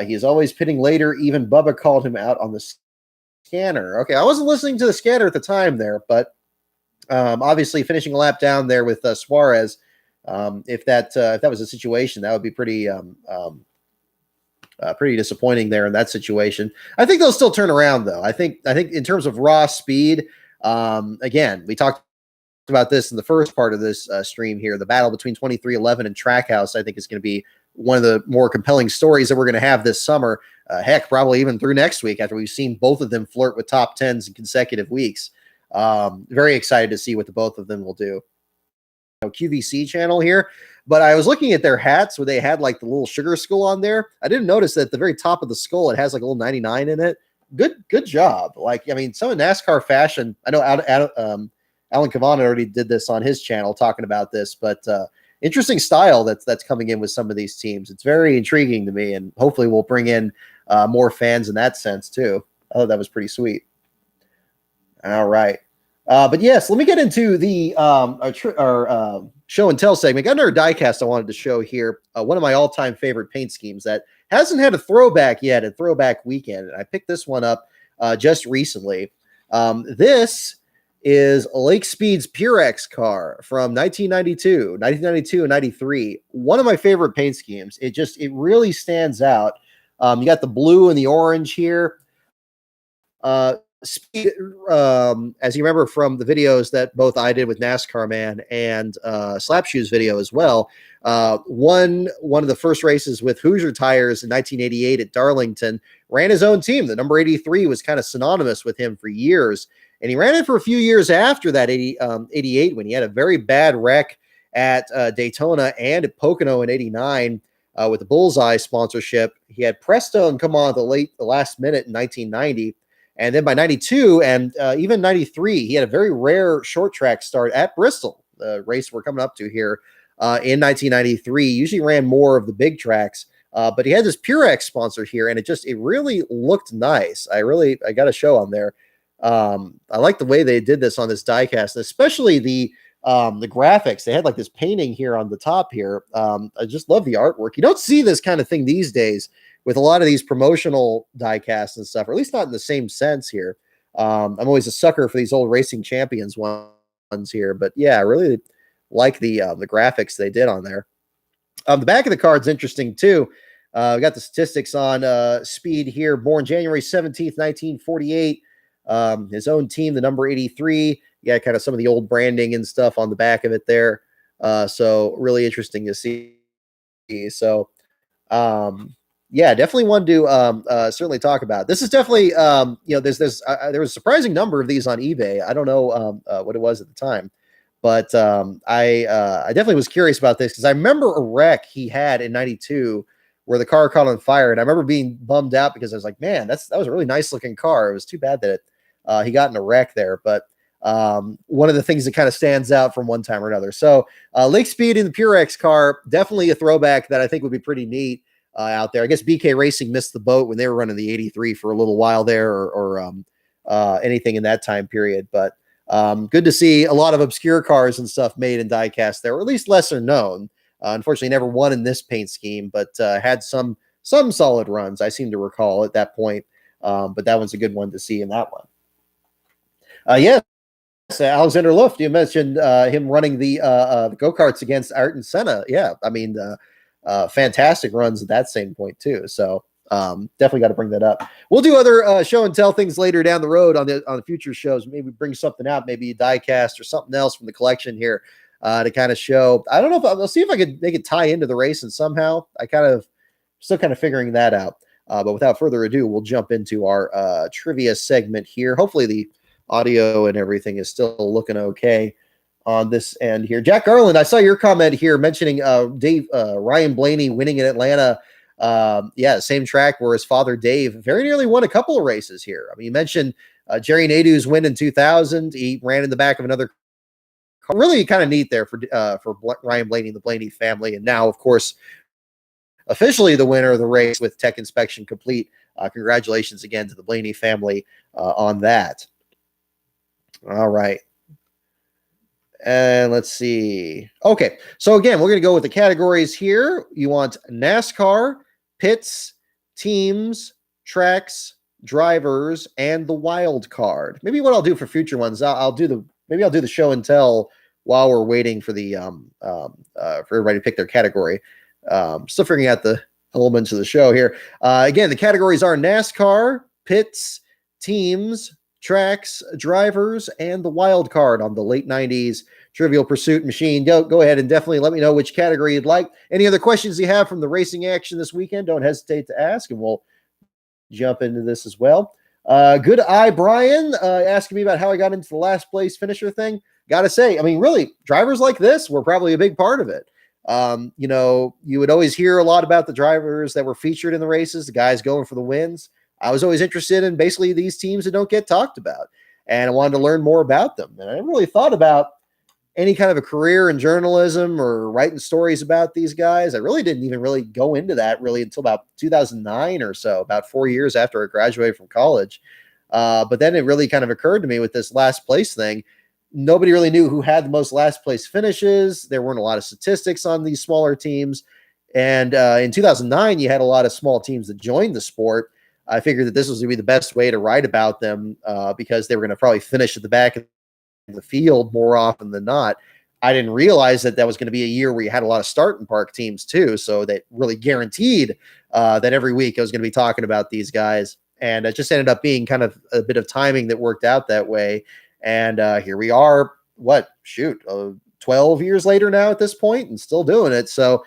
He is always pitting later. Even Bubba called him out on the scanner. Okay, I wasn't listening to the scanner at the time there, but obviously finishing a lap down there with Suarez. If that was a situation, that would be pretty disappointing there in that situation. I think they'll still turn around though. I think in terms of raw speed, again, we talked about this in the first part of this stream here. The battle between 2311 and Trackhouse, I think, is going to be one of the more compelling stories that we're going to have this summer. Heck, probably even through next week after we've seen both of them flirt with top 10s in consecutive weeks. Very excited to see what the both of them will do. QVC channel here, but I was looking at their hats where they had like the little sugar skull on there. I didn't notice that at the very top of the skull, it has like a little 99 in it. Good job. Like, I mean, some of NASCAR fashion, I know Alan Cavan already did this on his channel talking about this, but interesting style that's coming in with some of these teams. It's very intriguing to me, and hopefully we'll bring in more fans in that sense too. Oh, that was pretty sweet. All right. But yes, let me get into the our show and tell segment. Got another diecast I wanted to show here. One of my all-time favorite paint schemes that hasn't had a throwback yet at Throwback Weekend. And I picked this one up just recently. This is Lake Speed's Purex car from 1992 and 93. One of my favorite paint schemes. It really stands out. You got the blue and the orange here. Speed, as you remember from the videos that both I did with NASCAR Man and Slapshoes video as well, won one of the first races with Hoosier tires in 1988 at Darlington, ran his own team. The number 83 was kind of synonymous with him for years, and he ran it for a few years after that 88 when he had a very bad wreck at Daytona and at Pocono in 89 with the Bullseye sponsorship. He had Prestone come on at the last minute in 1990. And then by 92 and even 93, he had a very rare short track start at Bristol, the race we're coming up to here in 1993. Usually ran more of the big tracks, but he had this Purex sponsor here, and it really looked nice. I got a show on there. I like the way they did this on this diecast, especially the graphics. They had like this painting here on the top here. I just love the artwork. You don't see this kind of thing these days with a lot of these promotional diecasts and stuff, or at least not in the same sense here. I'm always a sucker for these old Racing Champions ones here, but yeah, I really like the graphics they did on there. The back of the card's interesting too. We got the statistics on Speed here. Born January 17th, 1948. His own team, the number 83. Yeah, kind of some of the old branding and stuff on the back of it there. So really interesting to see. So Yeah, definitely one to certainly talk about. This is definitely there was a surprising number of these on eBay. I don't know what it was at the time, but I definitely was curious about this because I remember a wreck he had in '92 where the car caught on fire, and I remember being bummed out because I was like, man, that was a really nice looking car. It was too bad that he got in a wreck there, but one of the things that kind of stands out from one time or another. So Lake Speed in the Purex car, definitely a throwback that I think would be pretty neat out there. I guess BK Racing missed the boat when they were running the 83 for a little while there, or anything in that time period. But good to see a lot of obscure cars and stuff made in diecast there, or at least lesser known. Unfortunately, never won in this paint scheme, but had some solid runs. I seem to recall at that point. But that one's a good one to see in that one. Yes, Alexander Luft. You mentioned him running the go-karts against Ayrton Senna. Yeah, I mean, fantastic runs at that same point too. So definitely got to bring that up. We'll do other show and tell things later down the road on the future shows. Maybe bring something out, maybe a die cast or something else from the collection here to kind of show. I don't know if I'll see if I could make it tie into the race and somehow. Still kind of figuring that out. But without further ado, we'll jump into our trivia segment here. Hopefully the audio and everything is still looking okay on this end here. Jack Garland, I saw your comment here mentioning Ryan Blaney winning in Atlanta. Yeah, same track where his father Dave very nearly won a couple of races here. I mean, you mentioned Jerry Nadeau's win in 2000. He ran in the back of another car. Really kind of neat there for Ryan Blaney and the Blaney family. And now, of course, officially the winner of the race with tech inspection complete. Congratulations again to the Blaney family on that. All right. And let's see. Okay. So again, we're going to go with the categories here. You want NASCAR, pits, teams, tracks, drivers, and the wild card. Maybe what I'll do for future ones, I'll do the show and tell while we're waiting for the for everybody to pick their category. Still figuring out the elements of the show here. Again, the categories are NASCAR, pits, teams, tracks, drivers, and the wild card on the late 90s Trivial Pursuit machine. Go ahead and definitely let me know which category you'd like. Any other questions you have from the racing action this weekend, don't hesitate to ask, and we'll jump into this as well. Good Eye Brian asking me about how I got into the last place finisher thing. Gotta say, I mean, really, drivers like this were probably a big part of it. You would always hear a lot about the drivers that were featured in the races, the guys going for the wins. I was always interested in basically these teams that don't get talked about, and I wanted to learn more about them. And I never really thought about any kind of a career in journalism or writing stories about these guys. I really didn't even really go into that really until about 2009 or so, about 4 years after I graduated from college. But then it really kind of occurred to me with this last place thing. Nobody really knew who had the most last place finishes. There weren't a lot of statistics on these smaller teams. And in 2009, you had a lot of small teams that joined the sport. I figured that this was going to be the best way to write about them because they were going to probably finish at the back of the field more often than not. I didn't realize that was going to be a year where you had a lot of start and park teams too. So that really guaranteed that every week I was going to be talking about these guys. And it just ended up being kind of a bit of timing that worked out that way. And here we are, 12 years later now at this point and still doing it. So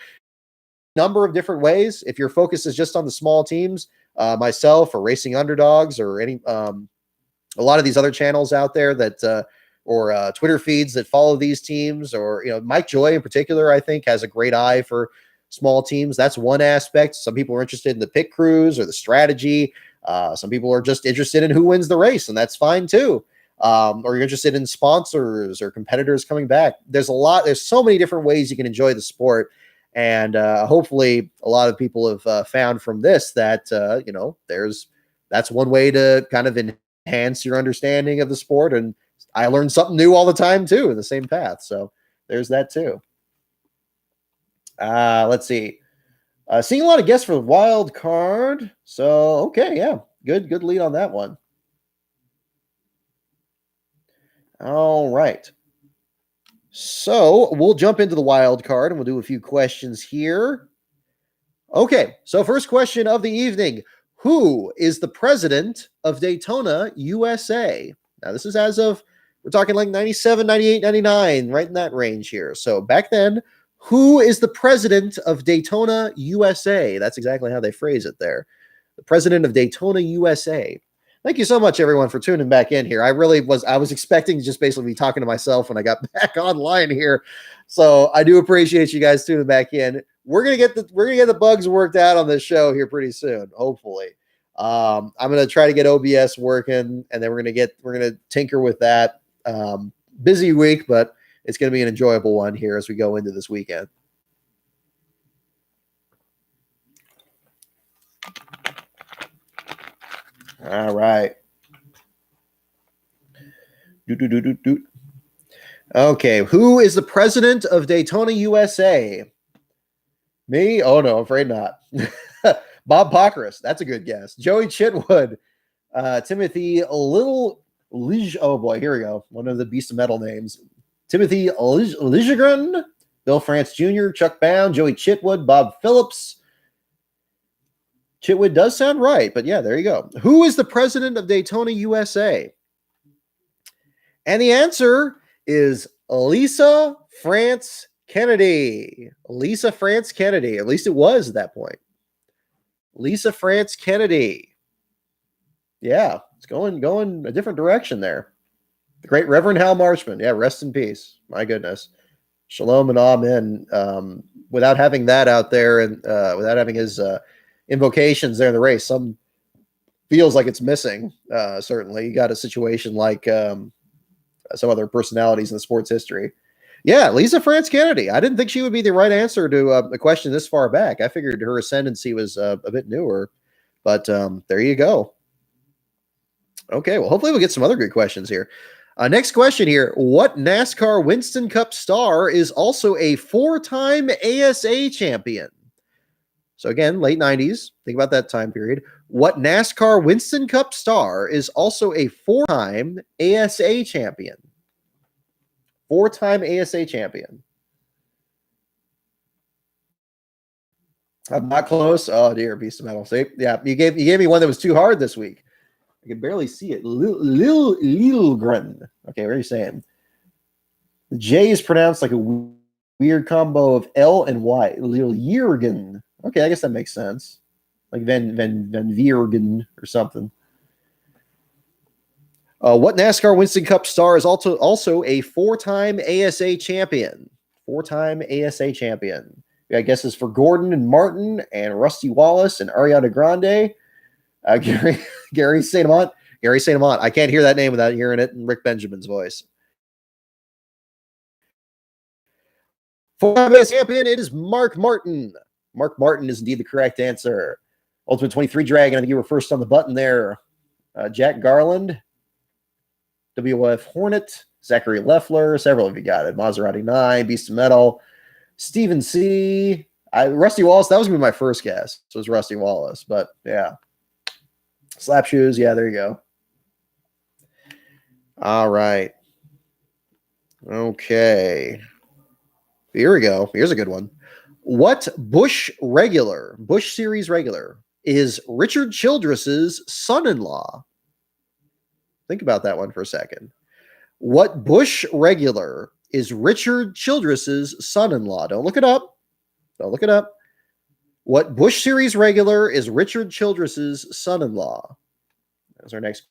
number of different ways. If your focus is just on the small teams, myself or Racing Underdogs or any a lot of these other channels out there that or Twitter feeds that follow these teams, or Mike Joy in particular, I think has a great eye for small teams. That's one aspect. Some people are interested in the pit crews or the strategy. Some people are just interested in who wins the race, and that's fine too. Or you're interested in sponsors or competitors coming back. There's so many different ways you can enjoy the sport. And hopefully a lot of people have found from this that, that's one way to kind of enhance your understanding of the sport. And I learned something new all the time too, in the same path. So there's that too. Let's see. Seeing a lot of guests for the wild card. So, okay. Yeah. Good lead on that one. All right. So we'll jump into the wild card and we'll do a few questions here. Okay. So first question of the evening. Who is the president of Daytona, USA? Now this is as of, we're talking like 97, 98, 99, right in that range here. So back then, Who is the president of Daytona, USA? That's exactly how they phrase it there. The president of Daytona, USA. Thank you so much, everyone, for tuning back in here. I was expecting to just basically be talking to myself when I got back online here. So I do appreciate you guys tuning back in. We're gonna get the bugs worked out on this show here pretty soon, hopefully. I'm gonna try to get OBS working, and then we're gonna tinker with that. Busy week, but it's gonna be an enjoyable one here as we go into this weekend. All right. Okay, who is the president of Daytona, USA? Me? Oh no, I'm afraid not. Bob Pockris. That's a good guess. Joey Chitwood. Timothy oh boy, here we go. One of the Beast of Metal names. Timothy Liljegren. Bill France Jr., Chuck Bound, Joey Chitwood, Bob Phillips. Chitwood does sound right, but yeah, there you go. Who is the president of Daytona, USA? And the answer is Lisa France Kennedy. Lisa France Kennedy. At least it was at that point. Lisa France Kennedy. Yeah, it's going a different direction there. The great Reverend Hal Marshman. Yeah, rest in peace. My goodness. Shalom and amen. Without having that out there and without having his invocations there in the race, some feels like it's missing. Certainly, you got a situation like some other personalities in the sports history. Yeah, Lisa France Kennedy. I didn't think she would be the right answer to a question this far back. I figured her ascendancy was a bit newer, but there you go. Okay, well, hopefully we'll get some other good questions here. Next question here. What NASCAR Winston Cup star is also a 4-time ASA champion? So again, late 90s. Think about that time period. What NASCAR Winston Cup star is also a 4-time ASA champion? 4-time ASA champion. I'm not close. Oh dear, Beast of Metal. See, yeah, you gave me one that was too hard this week. I can barely see it. Liljegren. Okay, what are you saying? The J is pronounced like a weird combo of L and Y. Liljegren. Okay, I guess that makes sense. Like Van Viergen or something. What NASCAR Winston Cup star is also a 4-time ASA champion? 4-time ASA champion. I guess it's for Gordon and Martin and Rusty Wallace and Ariana Grande. Gary St. Amant. Gary St. Amant. I can't hear that name without hearing it in Rick Benjamin's voice. 4-time ASA champion, it is Mark Martin. Mark Martin is indeed the correct answer. Ultimate 23 Dragon, I think you were first on the button there. Jack Garland. WF Hornet, Zachary Leffler, several of you got it. Maserati 9, Beast of Metal, Stephen C. Rusty Wallace, that was going to be my first guess. So it was Rusty Wallace, but yeah. Slap Shoes, yeah, there you go. All right. Okay. Here we go. Here's a good one. What Busch Series regular, is Richard Childress's son-in-law? Think about that one for a second. What Busch regular is Richard Childress's son-in-law? Don't look it up. Don't look it up. What Busch Series regular is Richard Childress's son-in-law? That's our next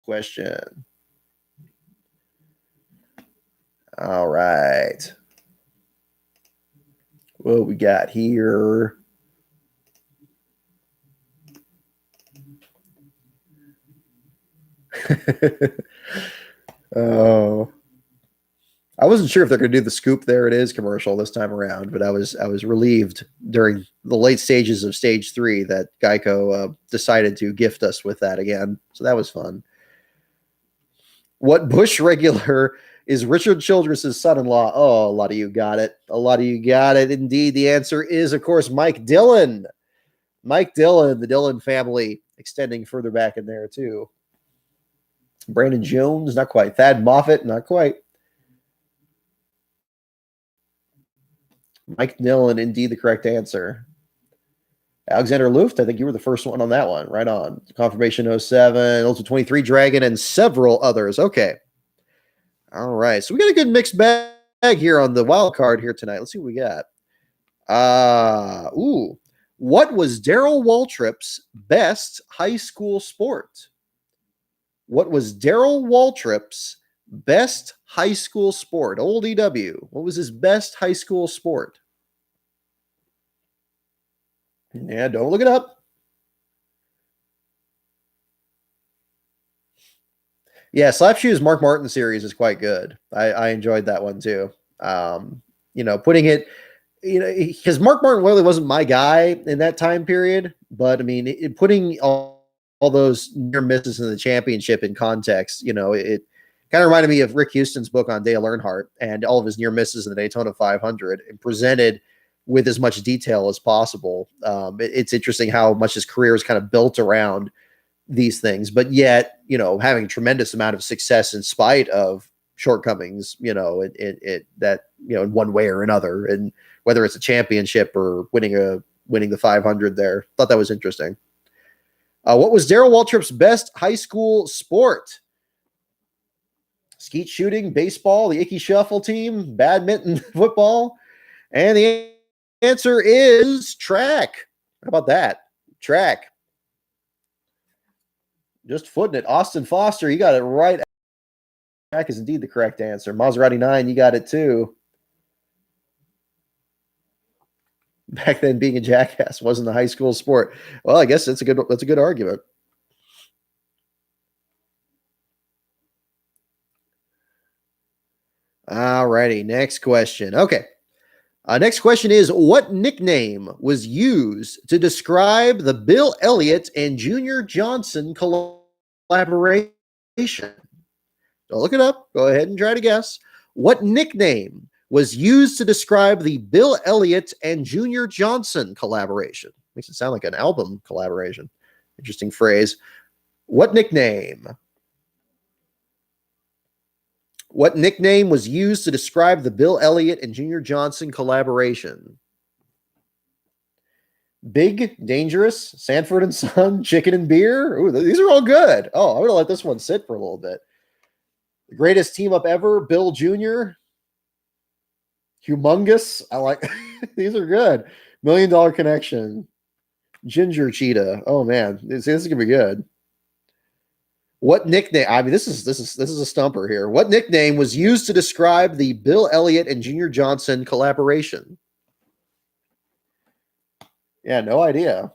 question. All right. What we got here? Oh, I wasn't sure if they're going to do the scoop there it is commercial this time around, but I was relieved during the late stages of stage 3 that Geico decided to gift us with that again. So that was fun. What Busch regular is Richard Childress's son-in-law? Oh, a lot of you got it. A lot of you got it. Indeed, the answer is, of course, Mike Dillon. Mike Dillon, the Dillon family, extending further back in there too. Brandon Jones, not quite. Thad Moffitt, not quite. Mike Dillon, indeed the correct answer. Alexander Luft, I think you were the first one on that one. Right on. Confirmation 07, Ultimate 23 Dragon, and several others. Okay. All right. So we got a good mixed bag here on the wild card here tonight. Let's see what we got. Ooh. What was Daryl Waltrip's best high school sport? What was Daryl Waltrip's best high school sport? Old EW. What was his best high school sport? Yeah, don't look it up. Yeah, Slapshoe's Mark Martin series is quite good. I enjoyed that one too. Putting it, because Mark Martin really wasn't my guy in that time period, but I mean, putting all those near misses in the championship in context, it kind of reminded me of Rick Houston's book on Dale Earnhardt and all of his near misses in the Daytona 500 and presented with as much detail as possible. It's interesting how much his career is kind of built around these things, but yet, having tremendous amount of success in spite of shortcomings, in one way or another, and whether it's a championship or winning the 500 there. Thought that was interesting. What was Daryl Waltrip's best high school sport? Skeet shooting, baseball, the Icky Shuffle team, badminton, football, and the answer is track. How about that? Track. Just footing it. Austin Foster, you got it right. Track is indeed the correct answer. Maserati 9, you got it too. Back then, being a jackass wasn't a high school sport. Well, I guess that's a good argument. All righty, next question. Okay. Next question is, what nickname was used to describe the Bill Elliott and Junior Johnson collaboration? Don't look it up. Go ahead and try to guess. What nickname was used to describe the Bill Elliott and Junior Johnson collaboration? Makes it sound like an album collaboration. Interesting phrase. What nickname? What nickname was used to describe the Bill Elliott and Junior Johnson collaboration? Big, Dangerous, Sanford and Son, Chicken and Beer. Ooh, these are all good. Oh, I'm going to let this one sit for a little bit. The greatest team up ever, Bill Jr. Humongous. I like these are good. $1 Million Connection. Ginger Cheetah. Oh man, this is gonna be good. What nickname? I mean, this is a stumper here. What nickname was used to describe the Bill Elliott and Junior Johnson collaboration? Yeah, no idea.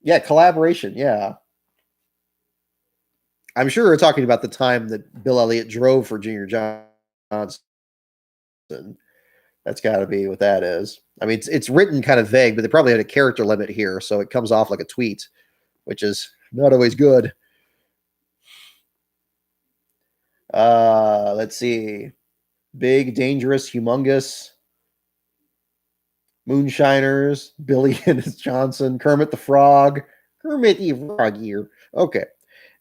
Yeah, collaboration. Yeah. I'm sure we're talking about the time that Bill Elliott drove for Junior Johnson. That's got to be what that is. I mean, it's written kind of vague, but they probably had a character limit here, so it comes off like a tweet, which is not always good. Let's see. Big, Dangerous, Humongous, Moonshiners, Billy and Johnson, Kermit the Frog, Kermit the Frog here. Okay.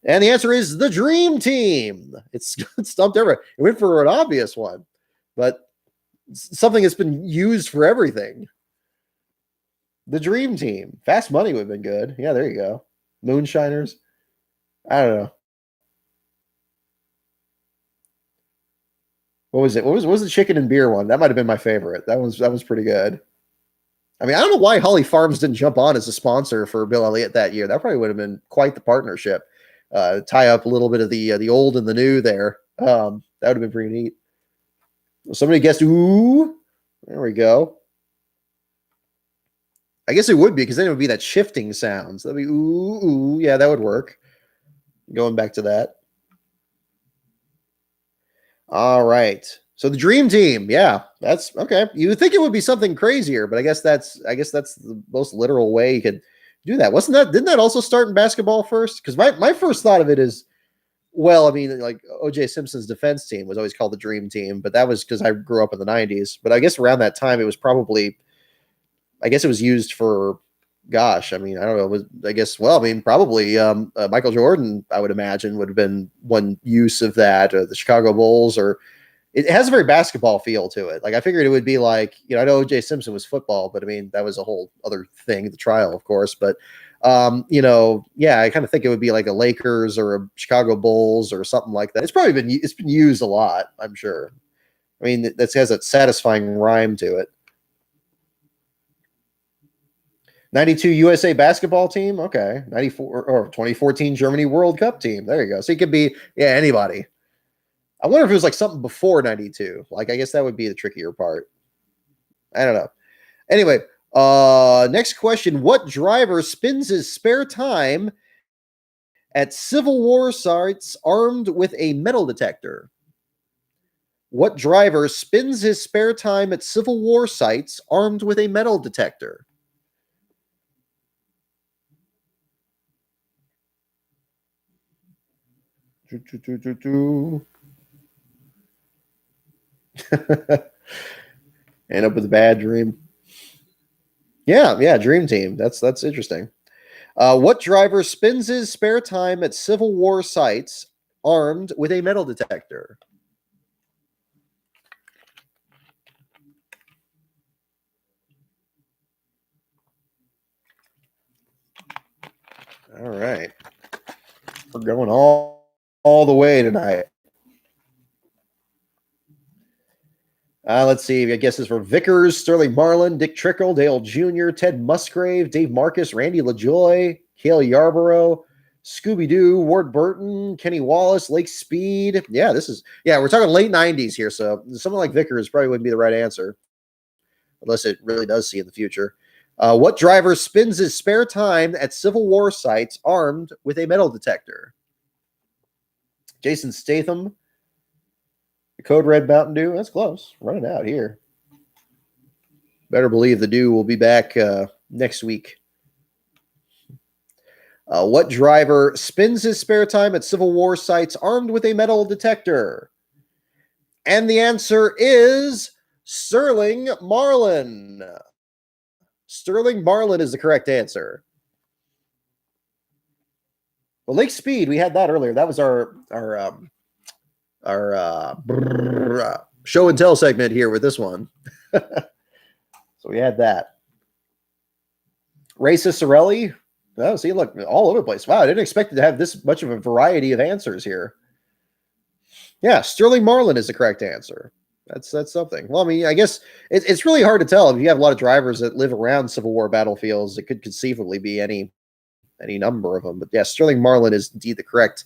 And the answer is the Dream Team. It's stumped everywhere. It went for an obvious one, but something that's been used for everything. The Dream Team. Fast Money would have been good. Yeah, there you go. Moonshiners. I don't know. What was it? What was the Chicken and Beer one? That might have been my favorite. That was pretty good. I mean, I don't know why Holly Farms didn't jump on as a sponsor for Bill Elliott that year. That probably would have been quite the partnership. Tie up a little bit of the old and the new there. That would have been pretty neat. Somebody guessed ooh. There we go. I guess it would be because then it would be that shifting sounds. That'd be ooh, ooh. Yeah, that would work. Going back to that. All right. So the Dream Team, yeah, that's okay. You would think it would be something crazier, but I guess that's the most literal way you could do that. Didn't that also start in basketball first? Because my first thought of it is, well, I mean, like O.J. Simpson's defense team was always called the Dream Team, but that was because I grew up in the 90s. But I guess around that time it was probably, I guess it was used for, gosh, I mean, I don't know. Probably Michael Jordan, I would imagine, would have been one use of that, or the Chicago Bulls, or it has a very basketball feel to it. Like I figured it would be like, I know O.J. Simpson was football, but I mean, that was a whole other thing, the trial, of course. But, yeah, I kind of think it would be like a Lakers or a Chicago Bulls or something like that. It's been used a lot, I'm sure. I mean, that has a satisfying rhyme to it. 92 USA basketball team. Okay. 94 or 2014 Germany World Cup team. There you go. So he could be, yeah, anybody. I wonder if it was like something before 92. Like, I guess that would be the trickier part. I don't know. Anyway, next question. What driver spends his spare time at Civil War sites armed with a metal detector? What driver spends his spare time at Civil War sites armed with a metal detector? End up with a bad dream. Yeah, dream team. That's interesting. What driver spends his spare time at Civil War sites armed with a metal detector? All right. We're going all the way tonight. Let's see. I guess this for Vickers, Sterling Marlin, Dick Trickle, Dale Jr., Ted Musgrave, Dave Marcus, Randy LaJoy, Cale Yarborough, Scooby Doo, Ward Burton, Kenny Wallace, Lake Speed. Yeah, we're talking late 90s here. So something like Vickers probably wouldn't be the right answer unless it really does see in the future. What driver spends his spare time at Civil War sites armed with a metal detector? Jason Statham, the Code Red Mountain Dew. That's close. Running out here. Better believe the Dew will be back next week. What driver spends his spare time at Civil War sites armed with a metal detector? And the answer is Sterling Marlin. Sterling Marlin is the correct answer. Well, Lake Speed, we had that earlier. That was our show and tell segment here with this one. So we had that. Ray Cicerelli. Oh, see, look, all over the place. Wow, I didn't expect to have this much of a variety of answers here. Yeah, Sterling Marlin is the correct answer. That's something. Well, I mean, I guess it's really hard to tell. If you have a lot of drivers that live around Civil War battlefields, it could conceivably be any number of them. But yeah, Sterling Marlin is indeed the correct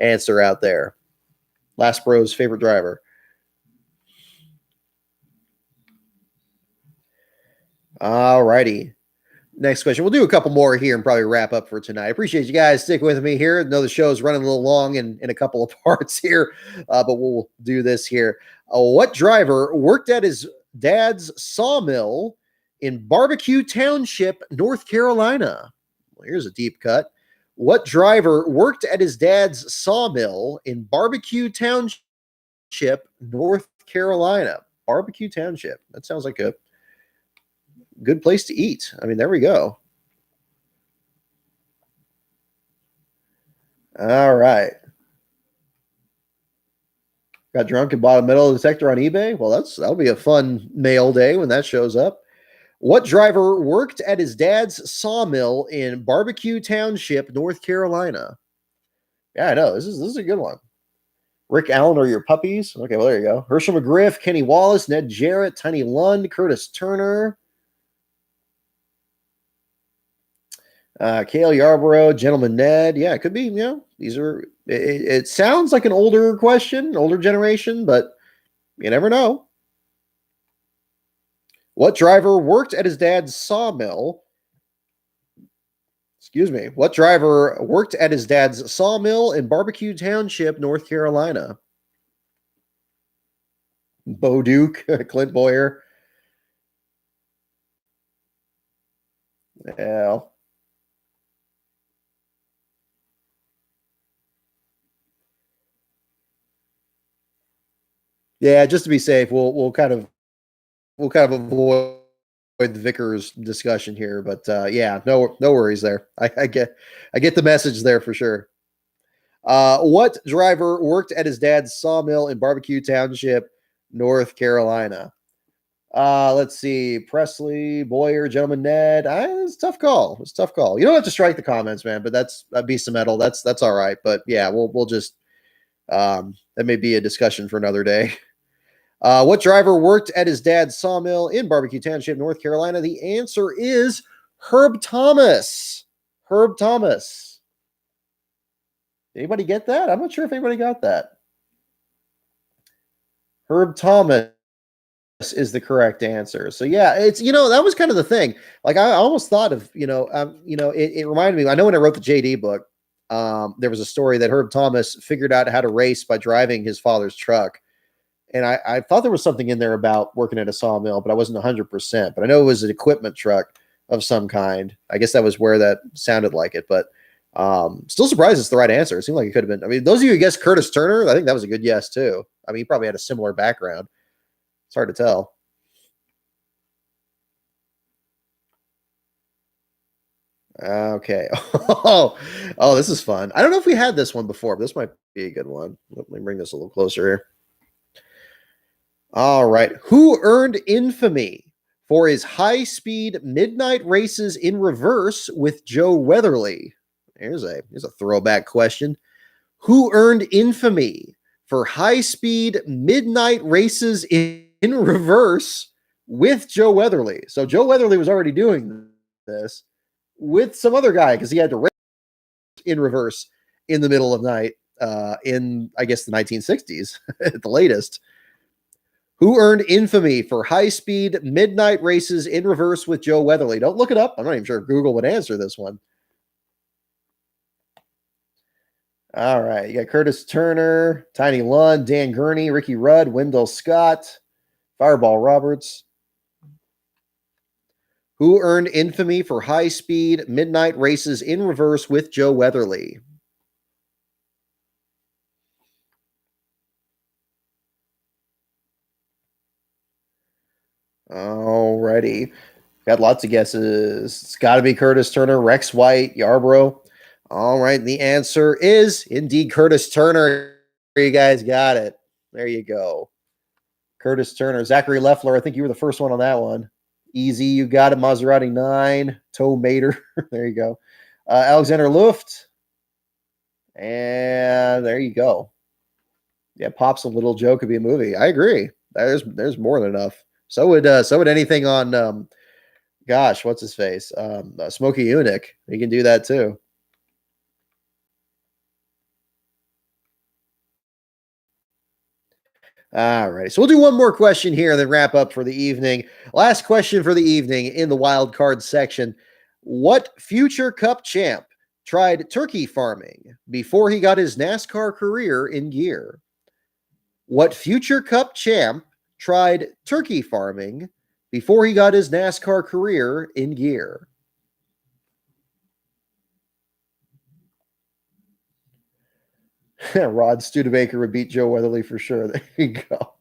answer out there. Last Bro's favorite driver. All righty. Next question. We'll do a couple more here and probably wrap up for tonight. I appreciate you guys sticking with me here. I know the show is running a little long in a couple of parts here, but we'll do this here. What driver worked at his dad's sawmill in Barbecue Township, North Carolina? Well, here's a deep cut. What driver worked at his dad's sawmill in Barbecue Township, North Carolina? Barbecue Township. That sounds like a good place to eat. I mean, there we go. All right. Got drunk and bought a metal detector on eBay. Well, that'll be a fun mail day when that shows up. What driver worked at his dad's sawmill in Barbecue Township, North Carolina? Yeah, I know. This is a good one. Rick Allen or your puppies? Okay, well, there you go. Herschel McGriff, Kenny Wallace, Ned Jarrett, Tiny Lund, Curtis Turner. Cale Yarborough, Gentleman Ned. Yeah, it could be, these are, it sounds like an older question, older generation, but you never know. What driver worked at his dad's sawmill? What driver worked at his dad's sawmill in Barbecue Township, North Carolina? Bo Duke, Clint Boyer. Yeah. Yeah, just to be safe, we'll kind of avoid the Vickers discussion here, but yeah, no worries there. I get the message there for sure. What driver worked at his dad's sawmill in Barbecue Township, North Carolina? Let's see. Presley, Boyer, Gentleman Ned. It's a tough call. It's a tough call. You don't have to strike the comments, man, but that's a beast of metal. That's all right. But yeah, we'll just that may be a discussion for another day. What driver worked at his dad's sawmill in Barbecue Township, North Carolina? The answer is Herb Thomas. Herb Thomas. Anybody get that? I'm not sure if anybody got that. Herb Thomas is the correct answer. So yeah, it's that was kind of the thing. Like I almost thought of it reminded me. I know when I wrote the JD book, there was a story that Herb Thomas figured out how to race by driving his father's truck, and I thought there was something in there about working at a sawmill, but I wasn't 100%. But I know it was an equipment truck of some kind. I guess that was where that sounded like it, but still surprised it's the right answer. It seemed like it could have been. I mean, those of you who guessed Curtis Turner, I think that was a good guess too. I mean, he probably had a similar background. It's hard to tell. Okay. Oh, this is fun. I don't know if we had this one before, but this might be a good one. Let me bring this a little closer here. All right. Who earned infamy for his high-speed midnight races in reverse with Joe Weatherly? Here's a throwback question. Who earned infamy for high-speed midnight races in reverse with Joe Weatherly? So Joe Weatherly was already doing this with some other guy because he had to race in reverse in the middle of night in, I guess, the 1960s at the latest. Who earned infamy for high-speed midnight races in reverse with Joe Weatherly? Don't look it up. I'm not even sure if Google would answer this one. All right. You got Curtis Turner, Tiny Lund, Dan Gurney, Ricky Rudd, Wendell Scott, Fireball Roberts. Who earned infamy for high-speed midnight races in reverse with Joe Weatherly? Alrighty. Got lots of guesses. It's got to be Curtis Turner, Rex White, Yarborough. All right. The answer is indeed Curtis Turner. You guys got it. There you go. Curtis Turner. Zachary Leffler, I think you were the first one on that one. Easy. You got it. Maserati 9. Toe Mater. There you go. Alexander Luft. And there you go. Yeah, Pop's a Little Joe could be a movie. I agree. There's more than enough. So would anything on gosh, what's his face? Smokey Eunuch. He can do that too. All right. So we'll do one more question here and then wrap up for the evening. Last question for the evening in the wild card section. What future Cup champ tried turkey farming before he got his NASCAR career in gear? What future Cup champ tried turkey farming before he got his NASCAR career in gear? Rod Studebaker would beat Joe Weatherly for sure. There you go.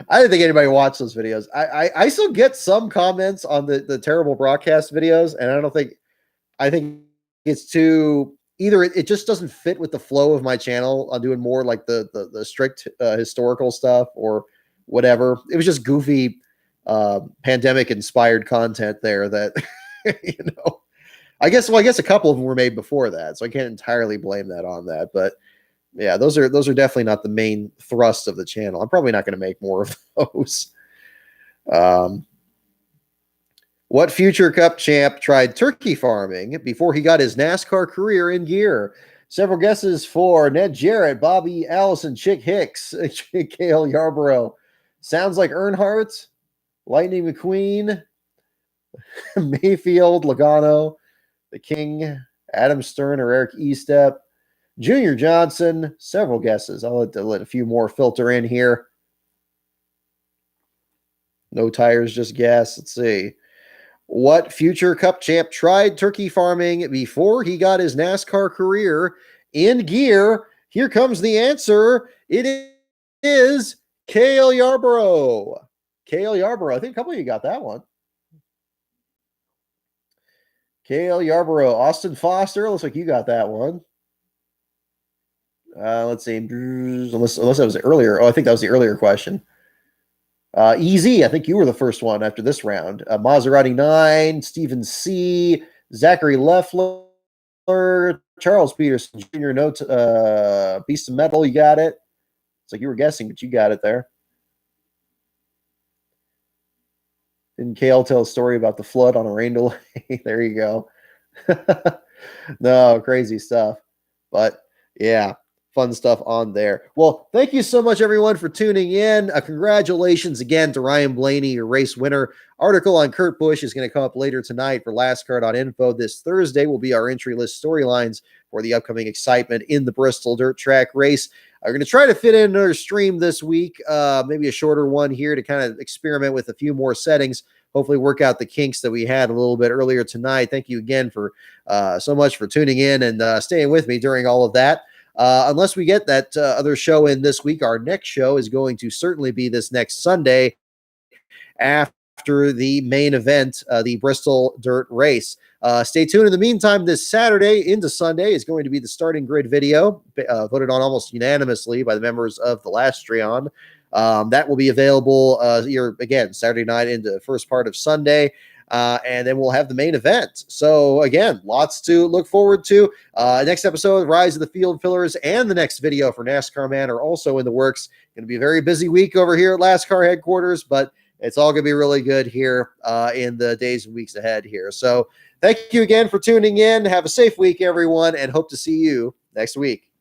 I didn't think anybody watched those videos. I still get some comments on the terrible broadcast videos, and I think it's too either it just doesn't fit with the flow of my channel. I'm doing more like the strict historical stuff or whatever. It was just goofy pandemic inspired content there that you know. I guess a couple of them were made before that, so I can't entirely blame that on that. But yeah, those are definitely not the main thrust of the channel. I'm probably not going to make more of those. What future Cup champ tried turkey farming before he got his NASCAR career in gear? Several guesses for Ned Jarrett, Bobby Allison, Chick Hicks, Cale Yarborough. Sounds like Earnhardt, Lightning McQueen, Mayfield, Logano, the King, Adam Stern, or Eric Estep, Junior Johnson. Several guesses. I'll let a few more filter in here. No tires, just guess. Let's see. What future Cup champ tried turkey farming before he got his NASCAR career in gear? Here comes the answer. It is Cale Yarborough. Cale Yarborough. I think a couple of you got that one. Cale Yarborough. Austin Foster. Looks like you got that one. Let's see. Unless that was earlier. Oh, I think that was the earlier question. Easy. I think you were the first one after this round. Maserati 9, Stephen C., Zachary Leffler, Charles Peterson Jr. Note, Beast of Metal. You got it. It's like you were guessing, but you got it there. And Kale tell a story about the flood on a rain delay. There you go. No, crazy stuff. But yeah, fun stuff on there. Well, thank you so much, everyone, for tuning in. Congratulations again to Ryan Blaney, your race winner. Article on Kurt Busch is going to come up later tonight for lastcard.info. This Thursday will be our entry list storylines for the upcoming excitement in the Bristol Dirt Track race. We're going to try to fit in another stream this week, maybe a shorter one here to kind of experiment with a few more settings. Hopefully work out the kinks that we had a little bit earlier tonight. Thank you again for so much for tuning in and staying with me during all of that. Unless we get that other show in this week, our next show is going to certainly be this next Sunday after the main event, the Bristol Dirt Race. Stay tuned. In the meantime, this Saturday into Sunday is going to be the starting grid video, voted on almost unanimously by the members of the Livestream. That will be available here again Saturday night into the first part of Sunday. And then we'll have the main event. So again, lots to look forward to. Next episode, Rise of the Field Fillers, and the next video for NASCAR Man are also in the works. Going to be a very busy week over here at Last Car headquarters, but it's all going to be really good here in the days and weeks ahead here. So thank you again for tuning in. Have a safe week, everyone, and hope to see you next week.